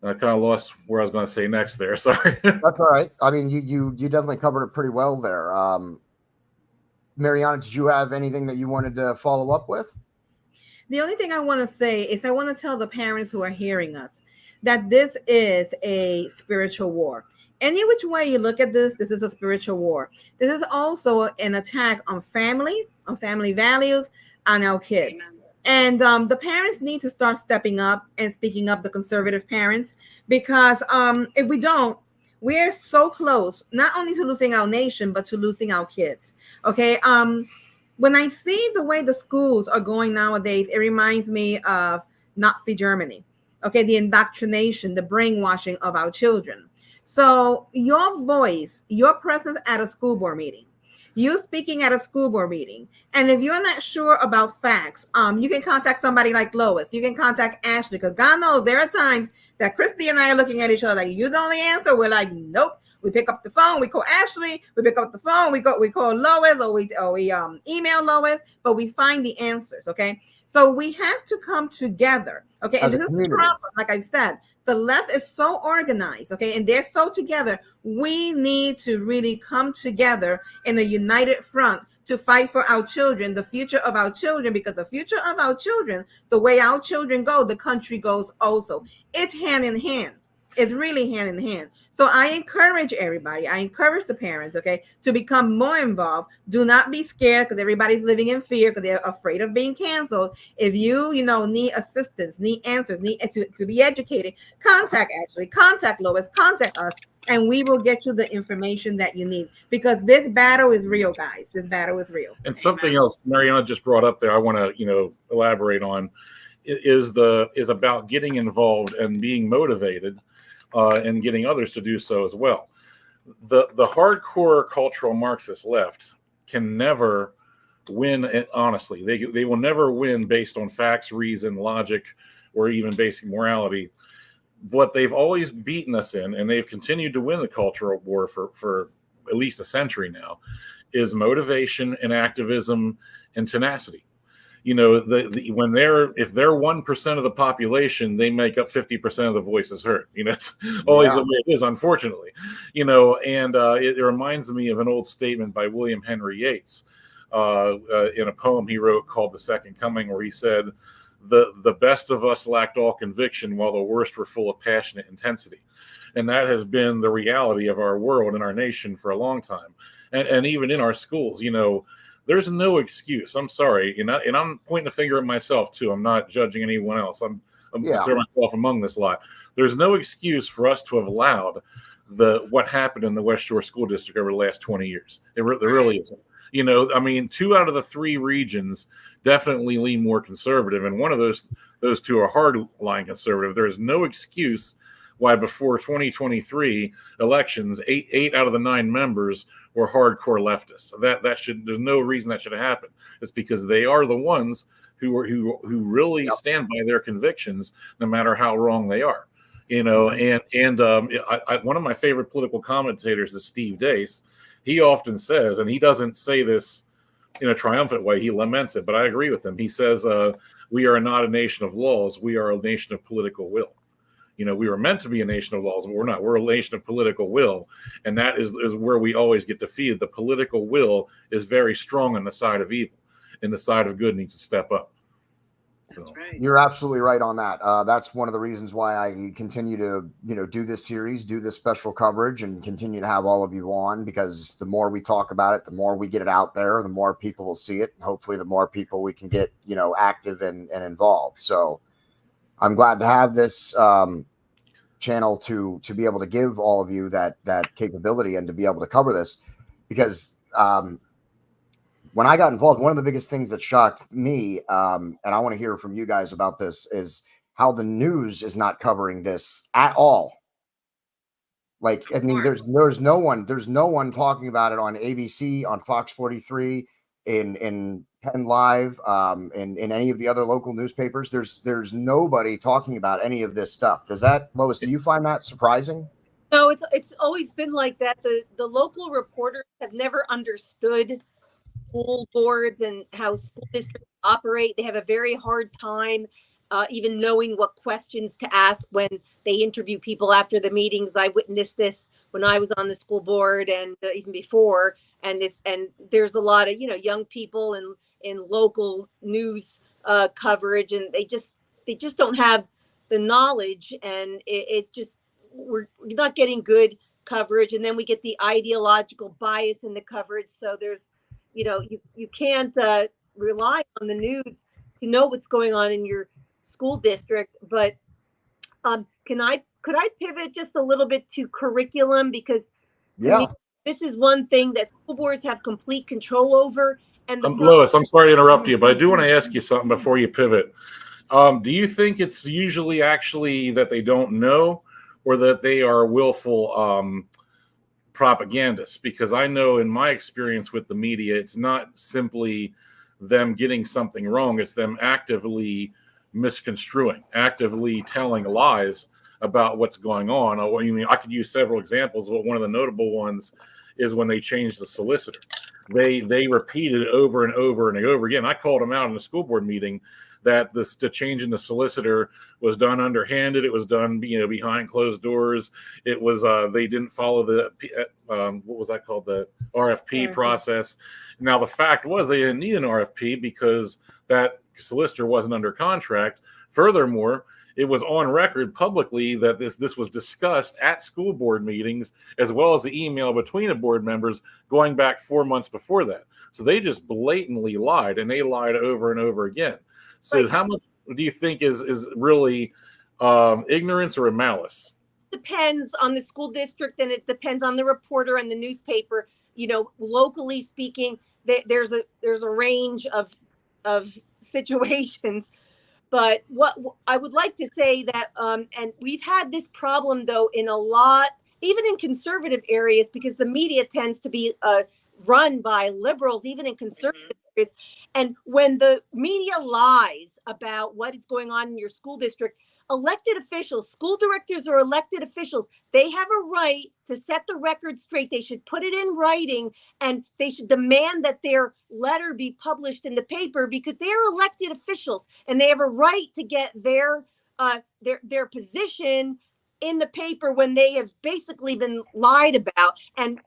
kind of lost where I was going to say next there. Sorry. That's all right. I mean, you definitely covered it pretty well there. Mariana, did you have anything that you wanted to follow up with? The only thing I want to say is I want to tell the parents who are hearing us that this is a spiritual war. Any which way you look at this is a spiritual war. This is also an attack on family values, on our kids. Amen. And the parents need to start stepping up and speaking up, the conservative parents, because if we don't, we're so close, not only to losing our nation, but to losing our kids. Okay. When I see the way the schools are going nowadays, it reminds me of Nazi Germany. Okay, the indoctrination, the brainwashing of our children. So your voice, your presence at a school board meeting, you speaking at a school board meeting, and if you're not sure about facts, you can contact somebody like Lois. You can contact Ashley, because God knows there are times that Christy and I are looking at each other like, you know the answer. We're like, nope. We pick up the phone, we call Ashley, we pick up the phone, we call Lois, or we email Lois, but we find the answers. Okay, so we have to come together. Okay, and this is the problem. Like I said, the left is so organized. Okay, and they're so together. We need to really come together in a united front to fight for our children, the future of our children, because the future of our children, the way our children go, the country goes also. It's hand in hand. It's really hand in hand. So I encourage everybody, I encourage the parents, okay, to become more involved. Do not be scared, because everybody's living in fear because they're afraid of being canceled. If you need assistance, need answers, need to be educated, contact Ashley, contact Lois, contact us, and we will get you the information that you need, because this battle is real, guys. This battle is real. And something else Mariana just brought up there, I want to elaborate on, is about getting involved and being motivated. And getting others to do so as well. The hardcore cultural Marxist left can never win. Honestly, they will never win based on facts, reason, logic, or even basic morality. What they've always beaten us in, and they've continued to win the cultural war for at least a century now, is motivation and activism and tenacity. If they're 1% of the population, they make up 50% of the voices heard. It's always the way it is, unfortunately. And it reminds me of an old statement by William Henry Yates in a poem he wrote called "The Second Coming," where he said, "The best of us lacked all conviction, while the worst were full of passionate intensity." And that has been the reality of our world and our nation for a long time, and even in our schools. There's no excuse. I'm sorry, and I'm pointing a finger at myself too. I'm not judging anyone else. I'm considering myself among this lot. There's no excuse for us to have allowed what happened in the West Shore School District over the last 20 years. There really isn't. 2 out of the 3 regions definitely lean more conservative, and one of those 2 are hardline conservative. There is no excuse why before 2023 elections, 8 out of the 9 members were hardcore leftists. There's no reason that should have happened. It's because they are the ones who really stand by their convictions, no matter how wrong they are. One of my favorite political commentators is Steve Deace. He often says, and he doesn't say this in a triumphant way, he laments it, but I agree with him. He says, we are not a nation of laws, we are a nation of political will. We were meant to be a nation of laws, but we're not. We're a nation of political will. And that is where we always get defeated. The political will is very strong on the side of evil, and the side of good needs to step up. So. Right. You're absolutely right on that. That's one of the reasons why I continue to, do this series, do this special coverage, and continue to have all of you on, because the more we talk about it, the more we get it out there, the more people will see it. And hopefully the more people we can get, active and involved. So I'm glad to have this channel to be able to give all of you that capability and to be able to cover this, because when I got involved, one of the biggest things that shocked me, and I want to hear from you guys about this, is how the news is not covering this at all. Like, I mean, there's no one talking about it on ABC, on Fox 43, in Penn Live, in any of the other local newspapers. There's nobody talking about any of this stuff. Lois, do you find that surprising? No, it's always been like that. The local reporters have never understood school boards and how school districts operate. They have a very hard time even knowing what questions to ask when they interview people after the meetings. I witnessed this when I was on the school board, and even before. And there's a lot of young people in local news coverage, and they just don't have the knowledge, and it's just we're not getting good coverage, and then we get the ideological bias in the coverage. So there's, you can't rely on the news to know what's going on in your school district. But could I pivot just a little bit to curriculum, because to me, this is one thing that school boards have complete control over. And Lois, I'm sorry to interrupt you, but I do want to ask you something before you pivot. Do you think it's usually actually that they don't know, or that they are willful propagandists? Because I know in my experience with the media, it's not simply them getting something wrong. It's them actively misconstruing, actively telling lies about what's going on. I mean, I could use several examples, but one of the notable ones is when they changed the solicitor. They repeated over and over and over again. I called them out in a school board meeting that the change in the solicitor was done underhanded. It was done, behind closed doors. It was they didn't follow the what was that called, the RFP process. Now the fact was they didn't need an RFP because that solicitor wasn't under contract. Furthermore, it was on record publicly that this was discussed at school board meetings, as well as the email between the board members going back 4 months before that. So they just blatantly lied, and they lied over and over again. So right. How much do you think is really ignorance or malice? Depends on the school district, and it depends on the reporter and the newspaper. Locally speaking, there's a range of situations. But what I would like to say that, and we've had this problem though in a lot, even in conservative areas, because the media tends to be run by liberals, even in conservative areas. And when the media lies about what is going on in your school district, elected officials, school directors are elected officials. They have a right to set the record straight. They should put it in writing, and they should demand that their letter be published in the paper, because they are elected officials and they have a right to get their position in the paper when they have basically been lied about. And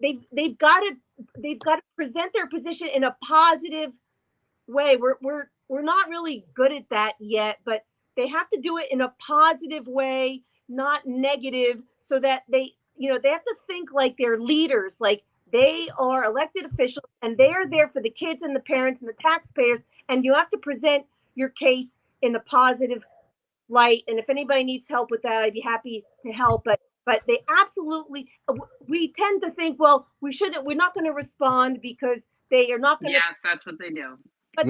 they've got to present their position in a positive way. We're not really good at that yet, but they have to do it in a positive way, not negative, so that they have to think like they're leaders, like they are elected officials, and they are there for the kids and the parents and the taxpayers. And you have to present your case in a positive light. And if anybody needs help with that, I'd be happy to help. But they absolutely, we tend to think, well, we're not going to respond because they are not going to. Yes, that's what they do. But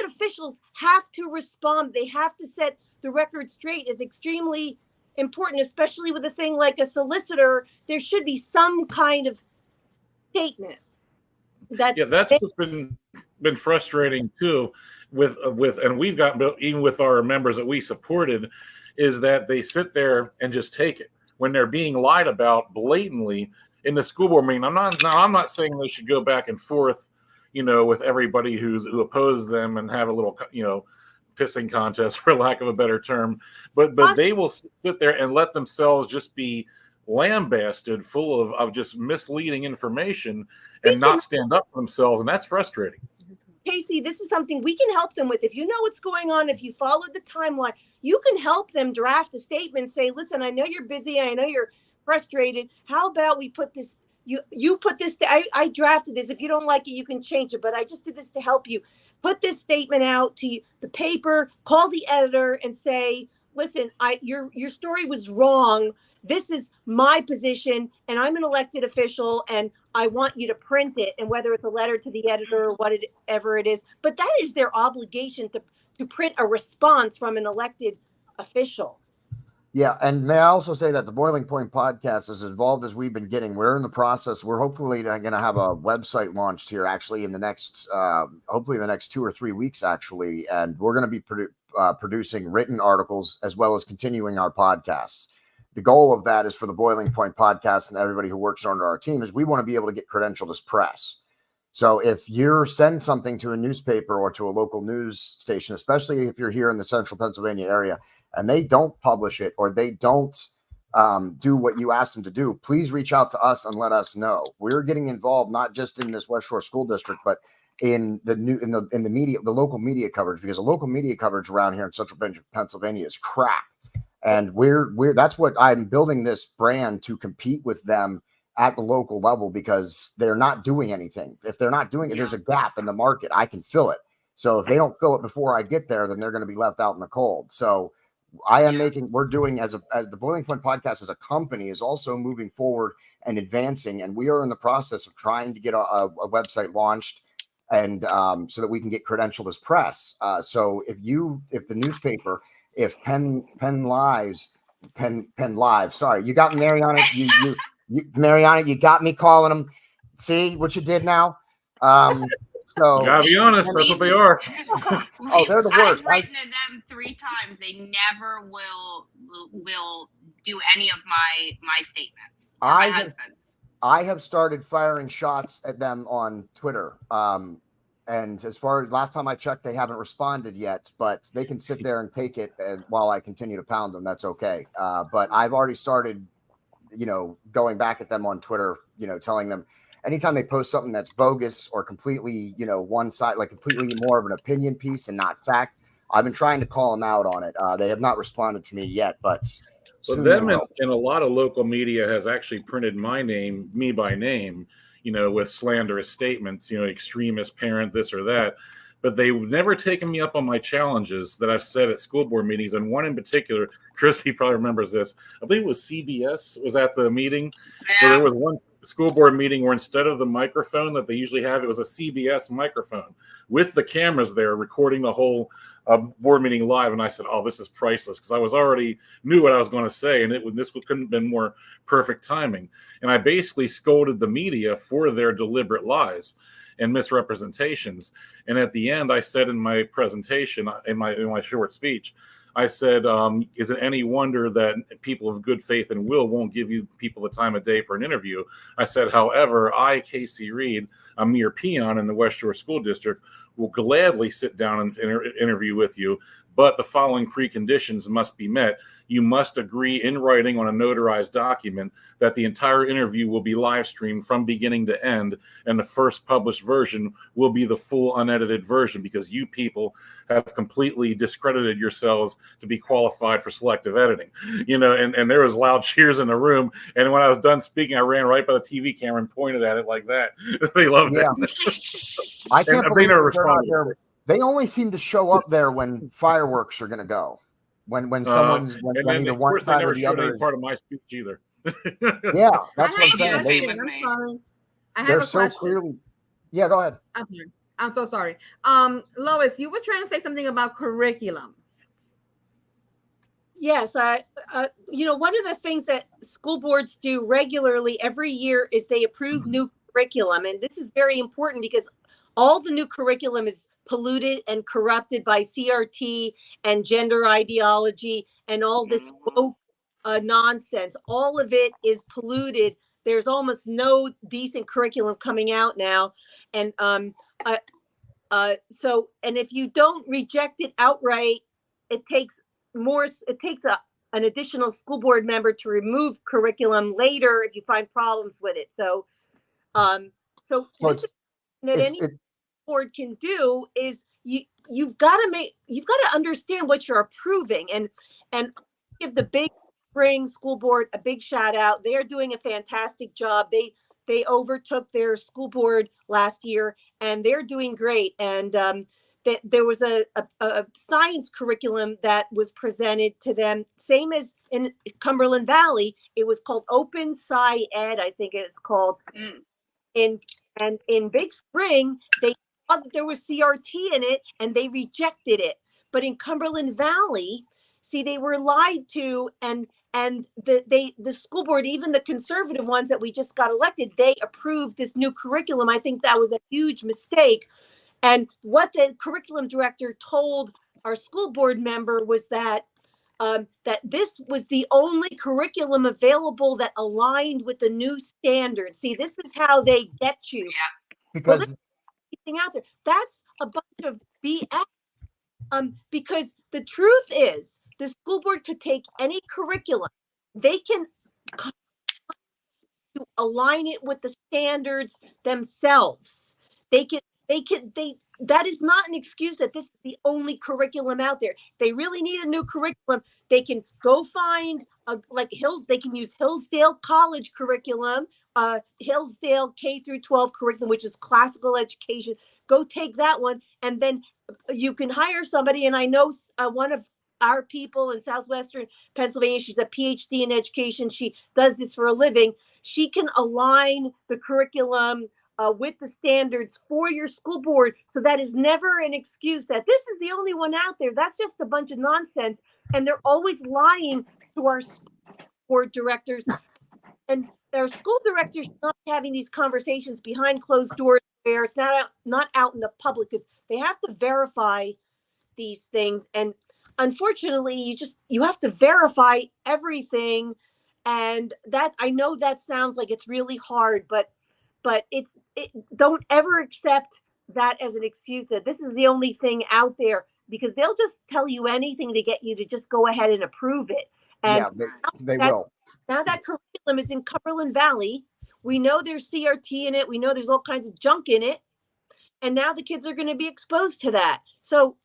officials have to respond. They have to set the record straight. Is extremely important, especially with a thing like a solicitor. There should be some kind of statement. That's what's been frustrating too with and we've got, even with our members that we supported, is that they sit there and just take it when they're being lied about blatantly in the school board meeting. I'm not saying they should go back and forth, with everybody who opposes them and have a little, pissing contest, for lack of a better term. But they will sit there and let themselves just be lambasted, full of just misleading information, and not stand up for themselves, and that's frustrating. Casey, this is something we can help them with. If you know what's going on, if you followed the timeline, you can help them draft a statement. Say, listen, I know you're busy. I know you're frustrated. How about we put this, you put this, I drafted this. If you don't like it, you can change it. But I just did this to help you. Put this statement out to the paper, call the editor and say, listen, your story was wrong. This is my position, and I'm an elected official, and I want you to print it. And whether it's a letter to the editor or whatever it is, but that is their obligation to print a response from an elected official. Yeah, and may I also say that the Boiling Point podcast, as involved as we've been getting, we're in the process. We're hopefully going to have a website launched here, actually, in the next, hopefully the next 2 or 3 weeks, actually, and we're going to be producing written articles as well as continuing our podcasts. The goal of that is for the Boiling Point podcast and everybody who works under our team is we want to be able to get credentialed as press. So if you send something to a newspaper or to a local news station, especially if you're here in the central Pennsylvania area, and they don't publish it or they don't do what you ask them to do, please reach out to us and let us know. We're getting involved not just in this West Shore School District, but in the media, the local media coverage, because the local media coverage around here in central Pennsylvania is crap. And that's what I'm building this brand to compete with them at the local level, because they're not doing anything. If they're not doing it, there's a gap in the market. I can fill it. So if they don't fill it before I get there, then they're going to be left out in the cold. So we're doing as the Boiling Point Podcast as a company is also moving forward and advancing. And we are in the process of trying to get a website launched, and so that we can get credentialed as press. So if the newspaper, if Penn Live, sorry, you got Mariana, Mariana, you got me calling them. See what you did now? So you gotta be honest, that's what they are. Oh, they're the worst. I've written to them 3 times. They never will do any of my statements. I have started firing shots at them on Twitter. And as far as last time I checked, they haven't responded yet, but they can sit there and take it, and while I continue to pound them, that's okay. But I've already started, going back at them on Twitter, telling them anytime they post something that's bogus or completely, one side, like completely more of an opinion piece and not fact, I've been trying to call them out on it. They have not responded to me yet, but them and a lot of local media has actually printed me by name, with slanderous statements, extremist parent, this or that. But they've never taken me up on my challenges that I've said at school board meetings. And one in particular, Christy probably remembers this. I believe it was CBS was at the meeting. Yeah. Where there was one school board meeting where instead of the microphone that they usually have, it was a CBS microphone with the cameras there recording the whole board meeting live. And I said, oh, this is priceless, because I was already knew what I was going to say. And this couldn't have been more perfect timing. And I basically scolded the media for their deliberate lies and misrepresentations. And at the end, I said in my presentation, in my short speech, I said, is it any wonder that people of good faith and will won't give you people the time of day for an interview? I said, however, I, Casey Reed, a mere peon in the West Shore School District, will gladly sit down and interview with you, but the following preconditions must be met. You must agree in writing on a notarized document that the entire interview will be live streamed from beginning to end, and the first published version will be the full unedited version, because you people have completely discredited yourselves to be qualified for selective editing. And there was loud cheers in the room. And when I was done speaking, I ran right by the TV camera and pointed at it like that. They loved it. I can't believe never they're not responded. there. They only seem to show up there when fireworks are going to go. When someone's when either one side or the other. Part of my speech either. Yeah, that's what I'm saying. I'm sorry. I have they're a so question. clearly. Yeah, go ahead. I'm so sorry. Lois, you were trying to say something about curriculum. Yes, one of the things that school boards do regularly every year is they approve new curriculum. And this is very important because all the new curriculum is polluted and corrupted by CRT and gender ideology and all this woke nonsense. All of it is polluted. There's almost no decent curriculum coming out now. And so if you don't reject it outright, it takes an additional school board member to remove curriculum later if you find problems with it. So this is that any board can do is you've got to understand what you're approving, and give the Big Spring School Board a big shout out. They are doing a fantastic job. They overtook their school board last year, and they're doing great. And there was a science curriculum that was presented to them, same as in Cumberland Valley. It was called Open Sci Ed, I think it's called. In Big Spring, they thought that there was CRT in it, and they rejected it. But in Cumberland Valley, see, they were lied to, and the school board, even the conservative ones that we just got elected, they approved this new curriculum. I think that was a huge mistake. And what the curriculum director told our school board member was that this was the only curriculum available that aligned with the new standards. See, this is how they get you. Yeah. Because out there, that's a bunch of BS. Because the truth is, the school board could take any curriculum, they can to align it with the standards themselves. They can that is not an excuse that this is the only curriculum out there. If they really need a new curriculum, they can go find they can use Hillsdale College curriculum, Hillsdale K through 12 curriculum, which is classical education. Go take that one, and then you can hire somebody. And I know one of our people in Southwestern Pennsylvania, she's a PhD in education. She does this for a living. She can align the curriculum with the standards for your school board. So that is never an excuse that this is the only one out there. That's just a bunch of nonsense. And they're always lying to our school board directors. And our school directors should not be having these conversations behind closed doors where it's not out in the public, because they have to verify these things. And unfortunately, you have to verify everything. And that, I know that sounds like it's really hard, but don't ever accept that as an excuse that this is the only thing out there, because they'll just tell you anything to get you to just go ahead and approve it. And yeah, they will. Now that curriculum is in Cumberland Valley. We know there's CRT in it. We know there's all kinds of junk in it. And now the kids are going to be exposed to that. So,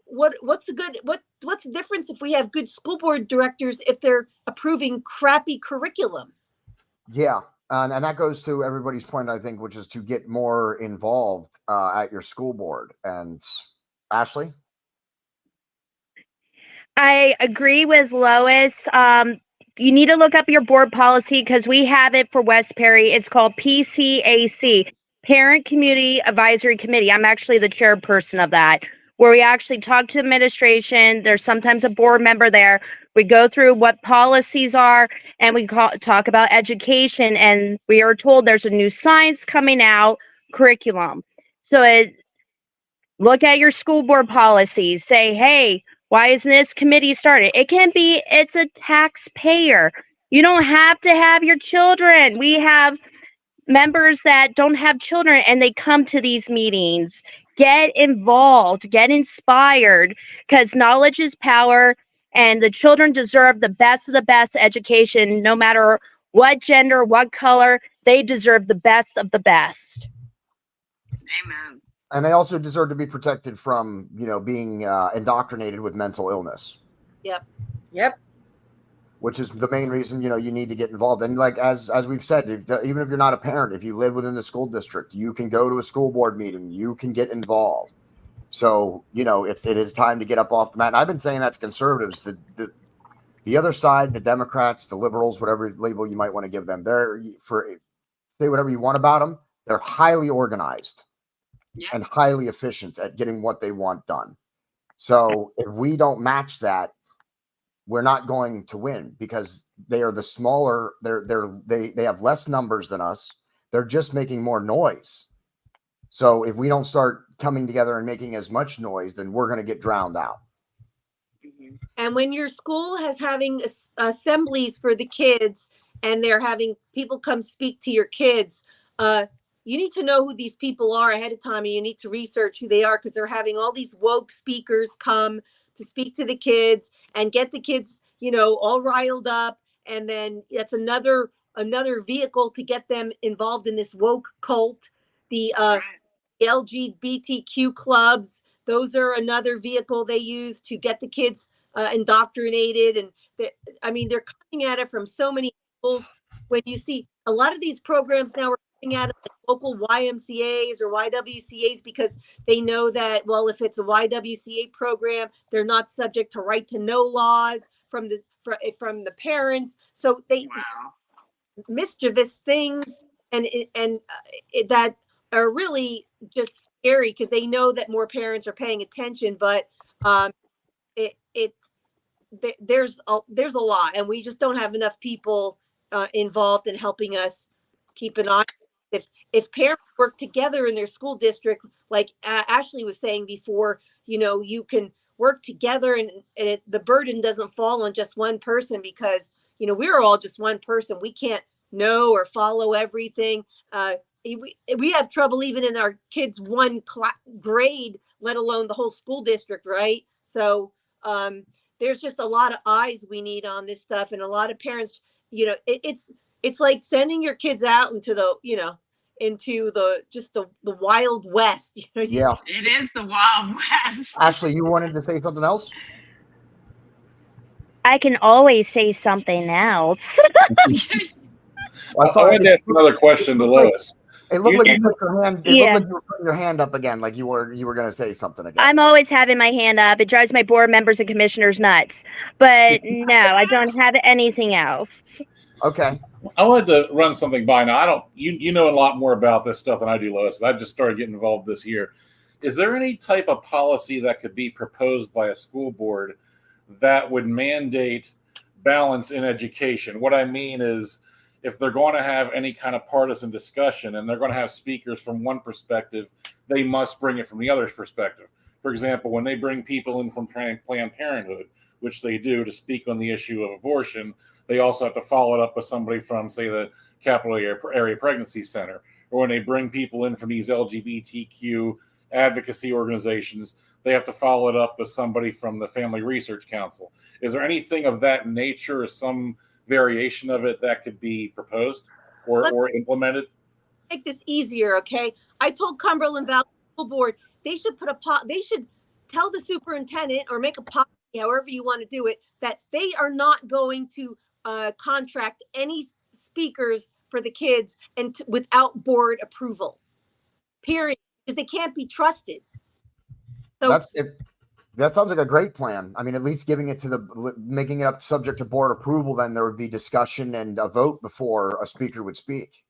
what's the difference if we have good school board directors if they're approving crappy curriculum? Yeah. And that goes to everybody's point, I think, which is to get more involved at your school board. And Ashley? I agree with Lois. You need to look up your board policy because we have it for West Perry. It's called PCAC, Parent Community Advisory Committee. I'm actually the chairperson of that, where we actually talk to administration. There's sometimes a board member there. We go through what policies are, and we talk about education. And we are told there's a new science coming out curriculum. So look at your school board policies. Say, hey, why isn't this committee started? It's a taxpayer. You don't have to have your children. We have members that don't have children and they come to these meetings. Get involved, get inspired, because knowledge is power and the children deserve the best of the best education, no matter what gender, what color. They deserve the best of the best. Amen. And they also deserve to be protected from, being indoctrinated with mental illness. Yep. Which is the main reason, you need to get involved. And like, as we've said, even if you're not a parent, if you live within the school district, you can go to a school board meeting, you can get involved. So, it is time to get up off the mat. And I've been saying that to conservatives, the other side, the Democrats, the liberals, whatever label you might want to give them, say whatever you want about them. They're highly organized. Yes. And highly efficient at getting what they want done. So if we don't match that, we're not going to win, because they are the smaller. They have less numbers than us. They're just making more noise. So if we don't start coming together and making as much noise, then we're going to get drowned out. Mm-hmm. And when your school has having assemblies for the kids, and they're having people come speak to your kids, you need to know who these people are ahead of time, and you need to research who they are, because they're having all these woke speakers come to speak to the kids and get the kids, all riled up. And then that's another vehicle to get them involved in this woke cult. The LGBTQ clubs, those are another vehicle they use to get the kids indoctrinated. And they're coming at it from so many angles. When you see a lot of these programs now are coming at it like local YMCAs or YWCAs, because they know that, well, if it's a YWCA program, they're not subject to right to know laws from the parents. So they mischievous things and that are really just scary, because they know that more parents are paying attention. But there's a lot, and we just don't have enough people involved in helping us keep an eye. If parents work together in their school district, like Ashley was saying before, you can work together, and the burden doesn't fall on just one person, because we're all just one person. We can't know or follow everything. We have trouble even in our kids' one grade, let alone the whole school district, right? So there's just a lot of eyes we need on this stuff, and a lot of parents, it's like sending your kids out into the, into the Wild West. You know, Yeah. It is the Wild West. Ashley, you wanted to say something else? I can always say something else. Well, I wanted to ask another question to Lois. It looked You- like you put your hand. It Yeah. looked like you were putting your hand up again, like you were going to say something again. I'm always having my hand up. It drives my board members and commissioners nuts. But no, I don't have anything else. Okay. I wanted to run something by. Now, I don't. You know a lot more about this stuff than I do, Lois. I just started getting involved this year. Is there any type of policy that could be proposed by a school board that would mandate balance in education? What I mean is, if they're going to have any kind of partisan discussion and they're going to have speakers from one perspective, they must bring it from the other's perspective. For example, when they bring people in from Planned Parenthood, which they do, to speak on the issue of abortion, they also have to follow it up with somebody from, say, the Capital Area Pregnancy Center. Or when they bring people in from these LGBTQ advocacy organizations, they have to follow it up with somebody from the Family Research Council. Is there anything of that nature, or some variation of it, that could be proposed or implemented? Make this easier, okay? I told Cumberland Valley School Board they should they should tell the superintendent or make a policy, however you want to do it, that they are not going to contract any speakers for the kids and without board approval. Period, because they can't be trusted. So that sounds like a great plan. I mean, at least giving it to making it up subject to board approval, then there would be discussion and a vote before a speaker would speak.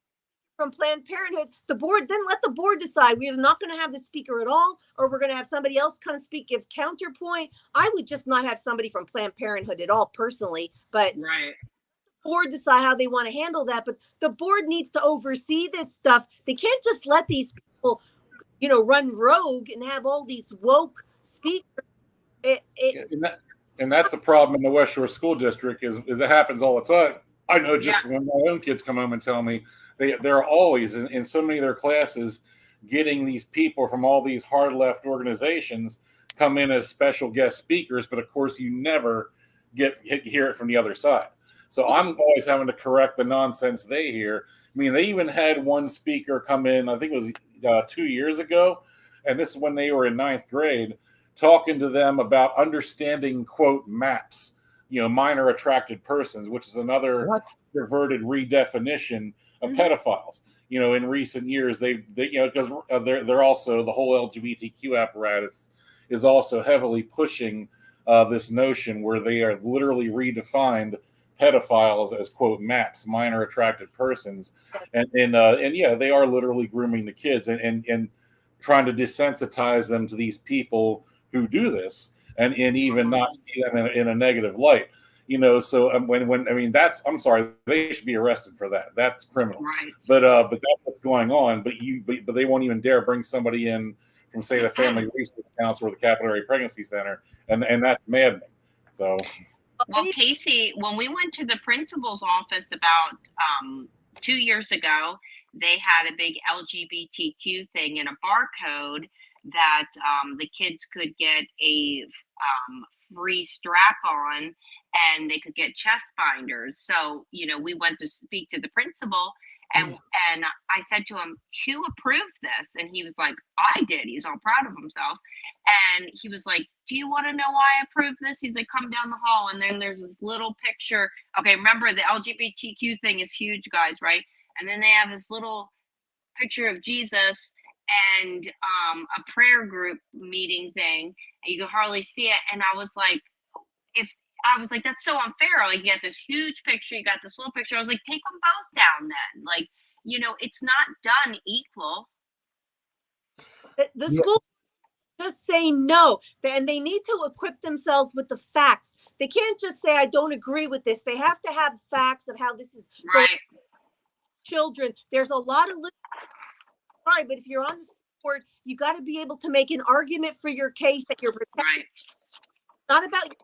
From Planned Parenthood, the board, then let the board decide. We're not going to have the speaker at all, or we're going to have somebody else come speak, give counterpoint. I would just not have somebody from Planned Parenthood at all personally, but Right. board decide how they want to handle that. But the board needs to oversee this stuff. They can't just let these people, run rogue and have all these woke speakers. And that's the problem in the West Shore School District is it happens all the time. I know just when my own kids come home and tell me they're always in so many of their classes getting these people from all these hard left organizations come in as special guest speakers, but of course you never hear it from the other side. So I'm always having to correct the nonsense they hear. I mean, they even had one speaker come in, I think it was 2 years ago, and this is when they were in 9th grade, talking to them about understanding, quote, MAPS, minor attracted persons, which is another perverted redefinition of pedophiles. In recent years, they because they're also, the whole LGBTQ apparatus is also heavily pushing this notion where they are literally redefined pedophiles as, quote, MAPS, minor attracted persons, and yeah, they are literally grooming the kids and trying to desensitize them to these people who do this and even not see them in a negative light. So I'm sorry, they should be arrested for that. That's criminal. Right. But that's what's going on. But they won't even dare bring somebody in from, say, the Family Research Council or the Capital Area Pregnancy Center, and that's maddening. So, well, Casey, when we went to the principal's office about 2 years ago, they had a big LGBTQ thing and a barcode that the kids could get a free strap on and they could get chest binders. So, we went to speak to the principal and I said to him, who approved this? And he was like, I did. He's all proud of himself. And he was like, do you want to know why I approved this? He's like, come down the hall. And then there's this little picture. Okay, remember the LGBTQ thing is huge, guys, right? And then they have this little picture of Jesus and a prayer group meeting thing, and you can hardly see it. And I was like, that's so unfair. Like, you got this huge picture, you got this little picture. I was like, take them both down then. Like, it's not done equal. The school just say no, and they need to equip themselves with the facts. They can't just say, I don't agree with this. They have to have facts of how this is right. Children, there's a lot of sorry, but if you're on the board, you got to be able to make an argument for your case that you're protecting. Right. Not about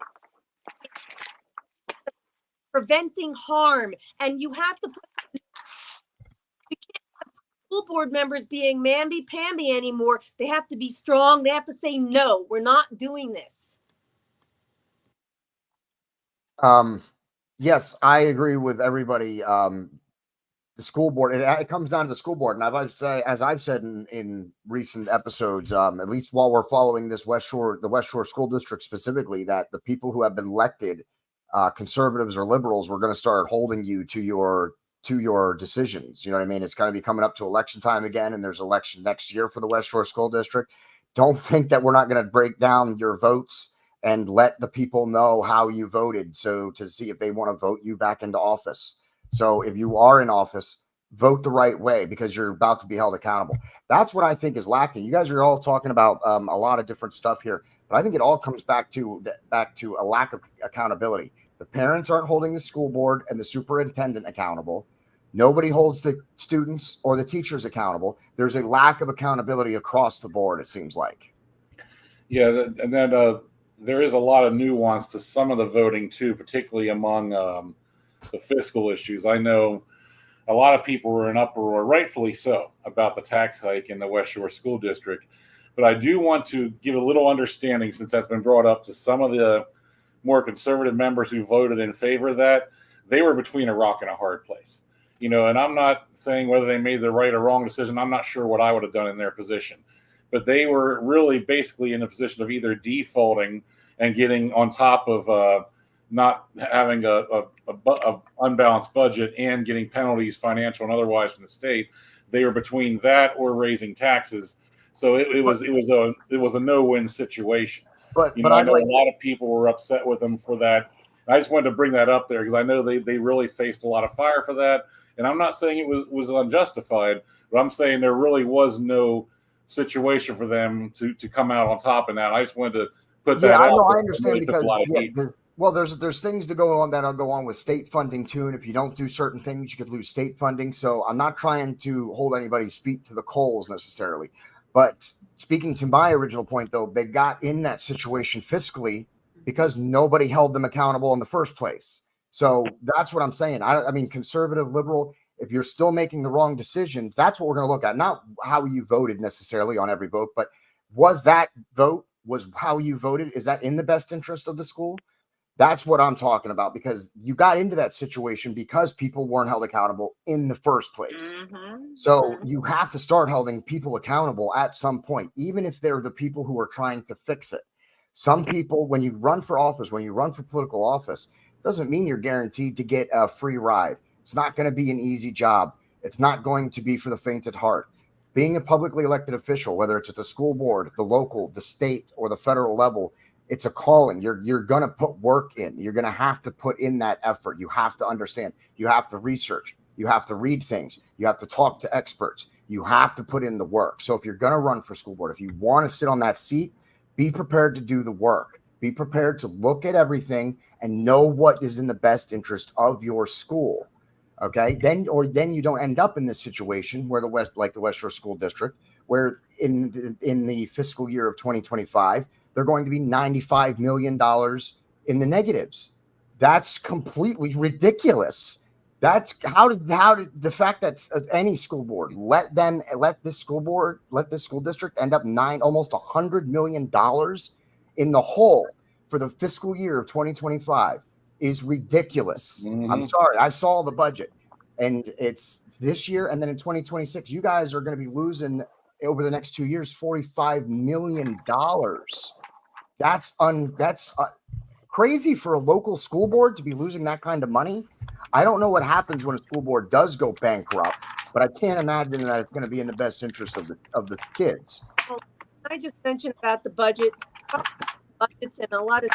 preventing harm, and you have to put. You can't have school board members being mamby-pamby anymore. They have to be strong. They have to say no. We're not doing this. Yes, I agree with everybody. the school board, it comes down to the school board. And as I've said in recent episodes, at least while we're following this the West Shore School District specifically, that the people who have been elected, conservatives or liberals, we're going to start holding you to your decisions. You know what I mean? It's going to be coming up to election time again, and there's election next year for the West Shore School District. Don't think that we're not going to break down your votes and let the people know how you voted, so to see if they want to vote you back into office. So if you are in office, vote the right way, because you're about to be held accountable. That's what I think is lacking. You guys are all talking about a lot of different stuff here, but I think it all comes back to a lack of accountability. The parents aren't holding the school board and the superintendent accountable. Nobody holds the students or the teachers accountable. There's a lack of accountability across the board, it seems like. Yeah, and then there is a lot of nuance to some of the voting too, particularly among the fiscal issues. I know a lot of people were in uproar, rightfully so, about the tax hike in the West Shore School District. But I do want to give a little understanding, since that's been brought up, to some of the more conservative members who voted in favor of that. They were between a rock and a hard place. You know, and I'm not saying whether they made the right or wrong decision. I'm not sure what I would have done in their position. But they were really basically in a position of either defaulting and getting on top of not having a unbalanced budget and getting penalties, financial and otherwise, from the state. They were between that or raising taxes. So it was a no-win situation. But I know a lot of people were upset with them for that. I just wanted to bring that up there because I know they really faced a lot of fire for that. And I'm not saying it was unjustified, but I'm saying there really was no situation for them to come out on top in that. I just wanted to put that out. I understand, because well, there's things to go on that'll go on with state funding too, and if you don't do certain things, you could lose state funding. So I'm not trying to hold anybody's feet to the coals necessarily, but speaking to my original point, though, they got in that situation fiscally because nobody held them accountable in the first place. So that's what I'm saying. I mean, conservative, liberal, if you're still making the wrong decisions, that's what we're going to look at. Not how you voted necessarily on every vote, but was how you voted, is that in the best interest of the school? That's what I'm talking about, because you got into that situation because people weren't held accountable in the first place. So you have to start holding people accountable at some point, even if they're the people who are trying to fix it. Some people, when you run for office, when you run for political office, doesn't mean you're guaranteed to get a free ride. It's not going to be an easy job. It's not going to be for the faint at heart. Being a publicly elected official, whether it's at the school board, the local, the state, or the federal level, it's a calling. You're going to put work in. You're going to have to put in that effort. You have to understand. You have to research. You have to read things. You have to talk to experts. You have to put in the work. So if you're going to run for school board, if you want to sit on that seat, be prepared to do the work. Be prepared to look at everything and know what is in the best interest of your school. Okay, then you don't end up in this situation where the West Shore School District, where in the fiscal year of 2025, they're going to be $95 million in the negatives. That's completely ridiculous. That's how did the fact that any school board let this school district end up almost $100 million in the hole for the fiscal year of 2025 is ridiculous. I'm sorry. I saw the budget, and it's this year, and then in 2026, you guys are going to be losing over the next 2 years $45 million. That's crazy for a local school board to be losing that kind of money. I don't know what happens when a school board does go bankrupt, but I can't imagine that it's going to be in the best interest of the kids. Well, I just mentioned about the budgets, and a lot of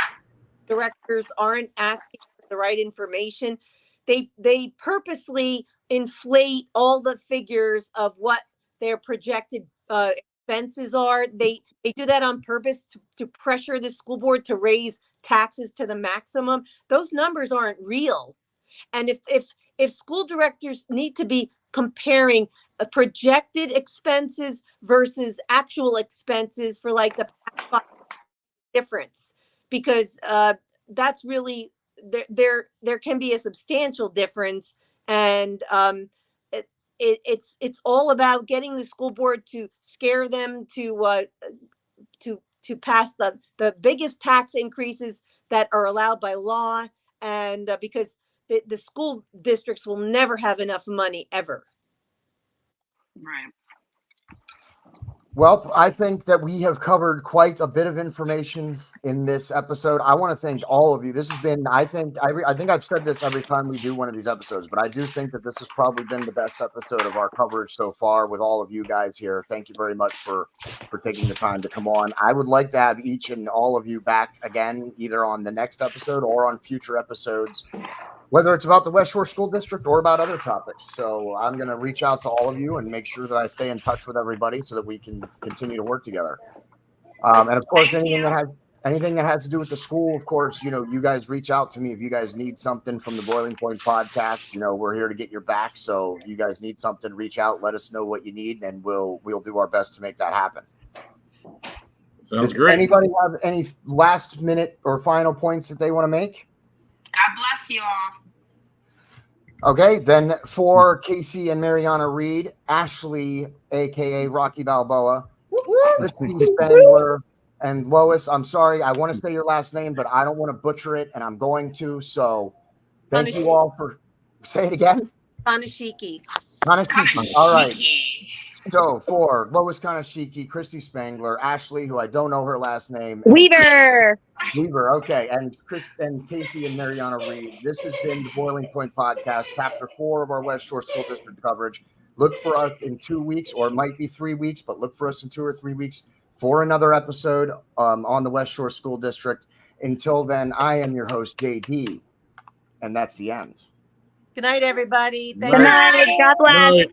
directors aren't asking for the right information. They purposely inflate all the figures of what their projected expenses are. They do that on purpose to pressure the school board to raise taxes to the maximum. Those numbers aren't real. And if school directors need to be comparing projected expenses versus actual expenses for like the past difference, because that's really there can be a substantial difference, and it's all about getting the school board to scare them to pass the biggest tax increases that are allowed by law, and because the school districts will never have enough money ever. Right. Well, I think that we have covered quite a bit of information in this episode. I want to thank all of you. This has been, I think I've said this every time we do one of these episodes, but I do think that this has probably been the best episode of our coverage so far with all of you guys here. Thank you very much for taking the time to come on. I would like to have each and all of you back again, either on the next episode or on future episodes, whether it's about the West Shore School District or about other topics. So I'm going to reach out to all of you and make sure that I stay in touch with everybody so that we can continue to work together. And of course, anything that has to do with the school, of course, you guys reach out to me if you guys need something from the Boiling Point podcast. We're here to get your back. So you guys need something, reach out, let us know what you need, and we'll do our best to make that happen. Sounds Does great. anybody have any last minute or final points that they want to make? God bless you all. Okay, then for Casey and Mariana Reed, Ashley, aka Rocky Balboa, Christy Spangler, and Lois. I'm sorry, I want to say your last name, but I don't want to butcher it, and I'm going to. So, thank you all for. Say it again. Kanashiki. Kanashiki. All right. So for Lois Kanashiki, Christy Spangler, Ashley, who I don't know her last name, Weaver. Weaver, okay, and Casey and Mariana Reed. This has been the Boiling Point Podcast, Chapter 4 of our West Shore School District coverage. Look for us in 2 weeks, or it might be 3 weeks, but look for us in 2 or 3 weeks for another episode on the West Shore School District. Until then, I am your host, JD, and that's the end. Good night, everybody. Good night. God bless.